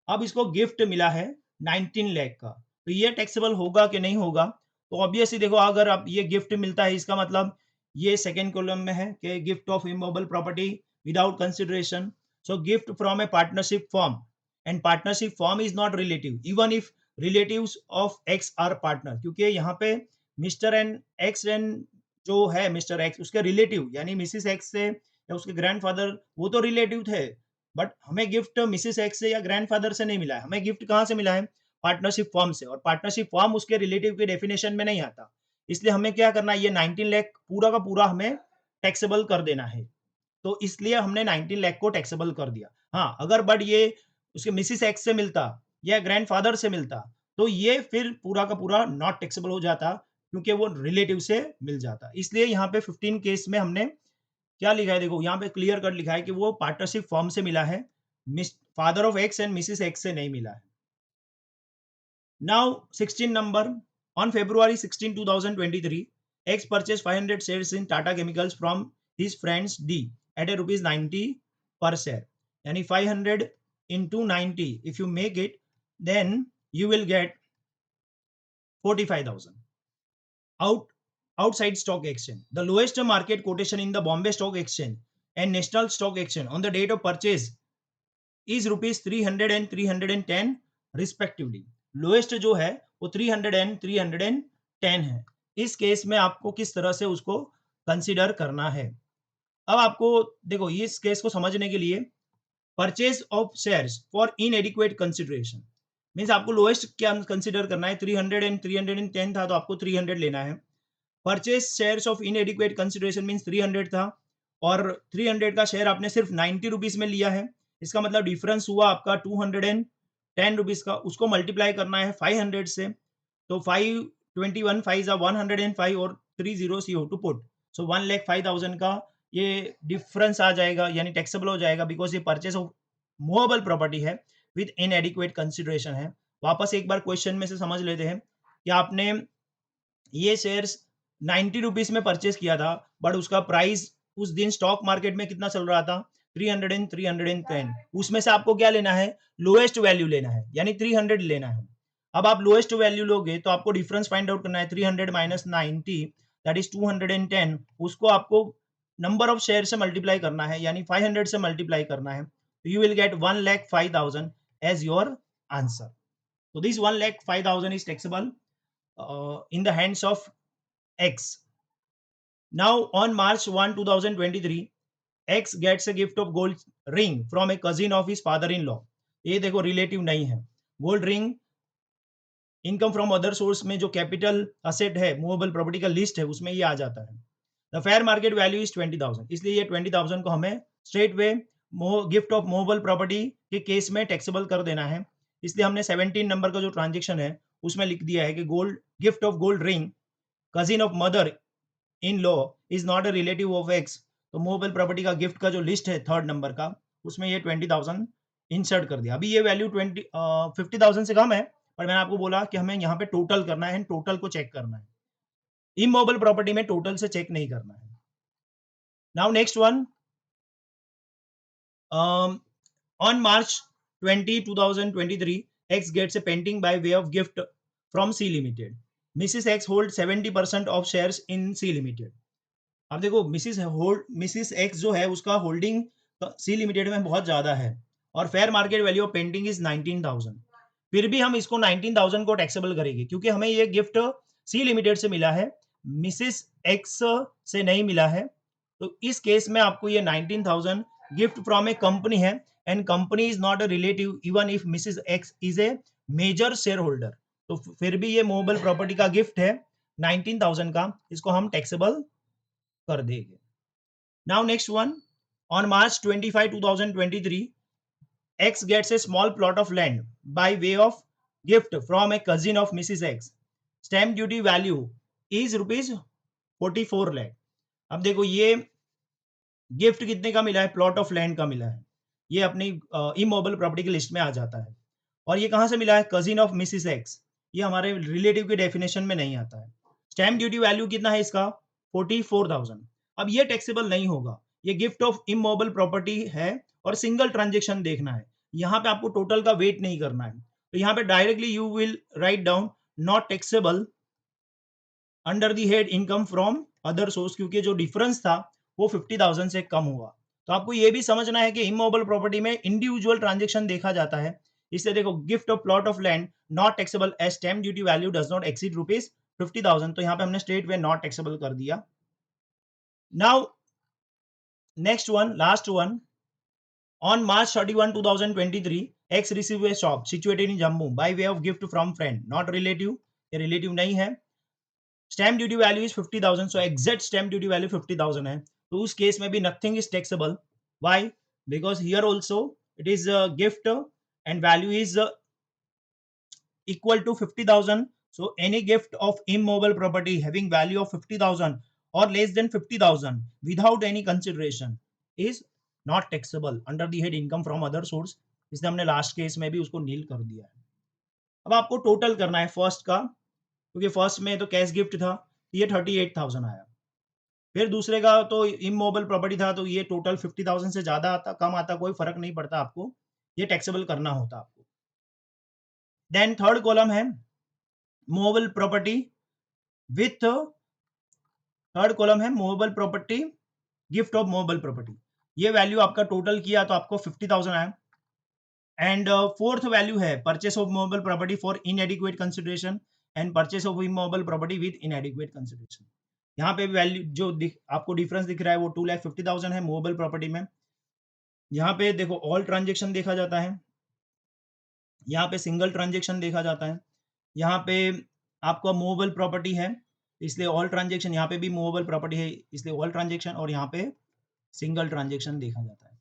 अब इसको gift मिला है 19 लाख का, तो ये taxable होगा कि नहीं होगा? तो ऑब्वियसली देखो, अगर आप ये गिफ्ट मिलता है, इसका मतलब ये सेकेंड कॉलम में है कि gift of immovable property without consideration. So gift from a partnership firm, and partnership firm is not relative even if relatives of X are partner, क्योंकि यहाँ पे मिस्टर एंड एक्स एंड जो है mister X उसके relative यानी Mrs X से या उसके ग्रैंडफादर, वो तो रिलेटिव थे, बट हमें गिफ्ट मिसिस एक्स से या ग्रैंडफादर से नहीं मिला है, हमें गिफ्ट कहाँ से मिला है? पार्टनरशिप फॉर्म से, और पार्टनरशिप फॉर्म उसके रिलेटिव के डेफिनेशन में नहीं आता. इसलिए हमें क्या करना है, ये 19 लाख पूरा का पूरा हमें टैक्सेबल कर देना है. तो इसलिए हमने 19 लाख को टैक्सेबल कर दिया. हाँ, अगर बट ये उसके मिसिस एक्स से मिलता या ग्रैंडफादर से मिलता, तो ये फिर पूरा का पूरा नॉट टैक्सेबल हो जाता, क्योंकि वो रिलेटिव से मिल जाता. इसलिए यहाँ पे 15 केस में हमने क्या लिखा है, देखो यहाँ पे क्लियर कट लिखा है कि वो पार्टनरशिप फॉर्म से मिला है, father of X and Mrs X से नहीं मिला है. Now 16 number, on February 16, 2023, X purchase 500 shares in Tata Chemicals from his friends D at a ₹90 per share, यानी 500 into 90 if you make it, then you will get 45,000 out outside stock exchange. The lowest market quotation in the Bombay Stock Exchange and National Stock Exchange on the date of purchase is ₹300 and 310 respectively. Lowest जो है वो 300 and 310 है. इस case में आपको किस तरह से उसको कंसीडर करना है? अब आपको देखो, इस केस को समझने के लिए purchase of shares for inadequate consideration means आपको लोएस्ट क्या कंसीडर करना है, 300 एंड 310 था तो आपको 300 लेना है. Purchase shares of इनएडिक्वेट consideration means 300 था और 300 का शेयर आपने सिर्फ 90 रुपीज में लिया है. इसका मतलब डिफरेंस हुआ आपका 210 रुपीज का. उसको मल्टीप्लाई करना है 500 से, तो 521 5 105 और 3 जीरो सी हो टू पुट, सो 1,05,000 का ये डिफरेंस आ जाएगा, यानी टैक्सेबल हो जाएगा, बिकॉज ये परचेस ऑफ मूवेबल प्रॉपर्टी है विद इनएडिक्वेट कंसिडरेशन है. वापस एक बार क्वेश्चन में से समझ लेते हैं कि आपने ये शेयर्स 90 रुपीज में परचेस किया था, बट उसका प्राइस उस दिन स्टॉक मार्केट में कितना चल रहा था, 300 एंड 310. उसमें से आपको क्या लेना है, लोएस्ट वैल्यू लेना है, यानी 300 लेना है. अब आप लोएस्ट वैल्यू लोगे तो आपको डिफरेंस फाइंड आउट करना है, 300 माइनस 90 दैट इज 210. उसको आपको नंबर ऑफ शेयर से मल्टीप्लाई करना है, यानी 500 से मल्टीप्लाई करना है, तो you will get 1,05,000 as your answer. तो this 1,05,000 is taxable in the hands of X. Now, on March 1, 2023, X gets a gift of gold ring from a cousin of his father-in-law. ये देखो relative नहीं है. Gold ring income from other source में जो capital asset है, movable property का list है, उसमें ये आ जाता है. The fair market value is 20,000, इसलिए ये 20,000 को हमें straight way gift of movable property के केस में टैक्सेबल कर देना है. इसलिए हमने 17 नंबर का जो ट्रांजेक्शन है उसमें लिख दिया है कि gold gift of gold ring cousin of mother in law is not a relative of x. तो मूवेबल प्रॉपर्टी का गिफ्ट का जो लिस्ट है थर्ड नंबर का, उसमें ये 20,000 इंसर्ट कर दिया. अभी ये वैल्यू 50,000 से कम है, पर मैंने आपको बोला कि हमें यहाँ पे टोटल करना है, टोटल को चेक करना है. इमूवेबल प्रॉपर्टी में टोटल से चेक नहीं करना है. Now next one, on March 20, 2023, X gets a painting by way of gift from C Limited. Mrs. X holds 70% of shares in C Limited. अब देखो, मिसिस एक्स जो है उसका होल्डिंग सी लिमिटेड में बहुत ज्यादा है और fair market value of painting is 19,000. फिर भी हम इसको 19,000 को टैक्सेबल करेंगे, क्योंकि हमें ये गिफ्ट सी लिमिटेड से मिला है, मिसिस एक्स से नहीं मिला है. तो इस केस में आपको ये 19,000 गिफ्ट फ्रॉम ए कंपनी है, and company is not a relative even if Mrs X is a major share holder. तो फिर भी ये मूवेबल प्रॉपर्टी का गिफ्ट है 19,000 का, इसको हम टैक्सेबल कर देंगे. Now next one, on March 25, 2023, X gets a small plot of land by way of gift from a cousin of Mrs. X. Stamp duty value is rupees 44 lakh. अब देखो ये गिफ्ट कितने का मिला है, प्लॉट ऑफ लैंड का मिला है, ये अपनी इमोबल प्रॉपर्टी की लिस्ट में आ जाता है। और ये कहाँ से मिला है, कजिन ऑफ मिसिस एक्स, ये हमारे रिलेटिव की डेफिनेशन में नहीं आता है। स्टैम्प ड्यूटी वैल्यू कितना है इसका, 44,000। अब ये टैक्सेबल नहीं होगा, ये गिफ्ट ऑफ इमोबल प्रॉपर्टी है और सिंगल ट्रांजेक्शन देखना है, यहाँ पे आपको टोटल का वेट नहीं करना है। तो यहाँ पे directly you will write down not taxable under the head income from other source, क्योंकि जो डिफरेंस था वो 50,000 से कम हुआ। तो आपको ये भी समझना है कि इमोबल प्रॉपर्टी में इंडिविजुअल ट्रांजेक्शन देखा जाता है। इसलिए देखो, gift of plot of land not taxable as stamp duty value does not exceed rupees 50,000, तो यहाँ पे हमने स्ट्रेट वे नॉट टैक्सेबल कर दिया। Now next one, last one, on March 31, 2023, X received a shop situated in Jammu by way of gift from friend, not relative, ये relative नहीं है। Stamp duty value is 50,000, so exact stamp duty value 50,000 है, तो उस case में भी nothing is taxable. Why? Because here also it is gift and value is equal to 50,000, so any gift of immobile property having value of 50,000 or less than 50,000 without any consideration is not taxable under the head income from other source। इसलिए हमने last case में भी उसको नील कर दिया है। अब आपको टोटल करना है फर्स्ट का, क्योंकि फर्स्ट में तो कैश गिफ्ट था, ये 38,000 आया। फिर दूसरे का तो इमोबल प्रॉपर्टी था, तो ये टोटल 50,000 से ज्यादा आता कम आता कोई फर्क नहीं पड़ता, आपको ये टैक्सेबल करना होता आपको। देन थर्ड कॉलम है movable property with, third column है movable property, gift of movable property. ये वैल्यू आपका टोटल किया तो आपको 50,000 आया। एंड फोर्थ वैल्यू है purchase of movable property for inadequate consideration and purchase of immovable property with inadequate consideration. यहाँ पे वैल्यू जो आपको डिफरेंस दिख रहा है वो 2,50,000 है मूवेबल प्रॉपर्टी में। यहाँ पे देखो ऑल ट्रांजेक्शन देखा जाता है, यहाँ पे सिंगल ट्रांजेक्शन देखा जाता है, यहाँ पे आपका मूवेबल प्रॉपर्टी है इसलिए ऑल ट्रांजेक्शन, यहाँ पे भी मूवेबल प्रॉपर्टी है इसलिए ऑल ट्रांजेक्शन, और यहाँ पे सिंगल ट्रांजेक्शन देखा जाता है।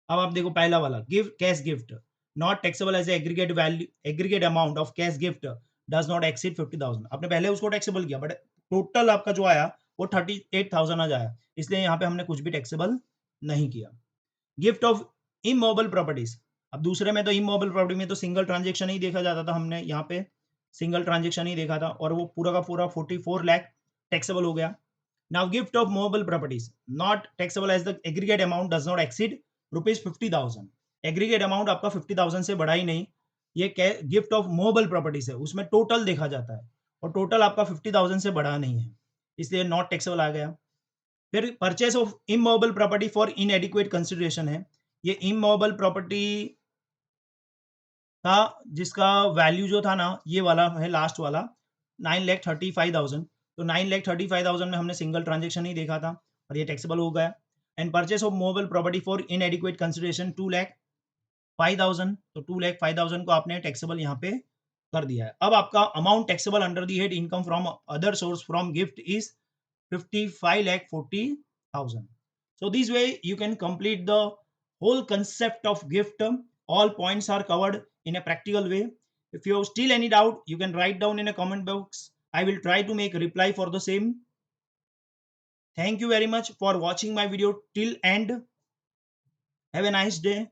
अब आप देखो पहला वाला gift, cash gift not taxable as aggregate value, aggregate amount of cash gift does not exceed 50,000। आपने पहले उसको टैक्सेबल किया, बट टोटल आपका जो आया वो 38,000 आज आया, इसलिए यहाँ पे हमने कुछ भी टैक्सेबल नहीं किया। गिफ्ट ऑफ इमोबल प्रॉपर्टीज, अब दूसरे में तो इमोबल प्रॉपर्टी में तो सिंगल ट्रांजेक्शन ही देखा जाता था, हमने यहाँ पे सिंगल ट्रांजेक्शन ही देखा था और वो पूरा का पूरा 44 लाख टैक्सेबल हो गया। Now gift of movable properties not taxable as the aggregate amount does not exceed rupees 50,000। Aggregate amount आपका 50,000 से बढ़ा ही नहीं, ये गिफ्ट ऑफ मूवेबल प्रॉपर्टीज है, उसमें टोटल देखा जाता है और टोटल आपका 50,000 से बढ़ा नहीं है, इसलिए नॉट टैक्सेबल आ गया। फिर purchase of immovable property for inadequate consideration है, ये इमूवेबल प्रॉपर्टी था जिसका वैल्यू जो था ना ये वाला है लास्ट वाला 9,35,000, तो 9,35,000 में हमने सिंगल ट्रांजेक्शन ही देखा था और ये टैक्सेबल हो गया। And purchase of movable property for inadequate consideration 2,05,000, तो 2,05,000 को आपने टैक्सेबल यहाँ पे कर दिया है। अब आपका amount taxable under the head income from other source from gift is 55,40,000। So this way you can complete the whole concept of gift. All points are covered in a practical way. If you have still any doubt, you can write down in a comment box. I will try to make a reply for the same. Thank you very much for watching my video till end. Have a nice day.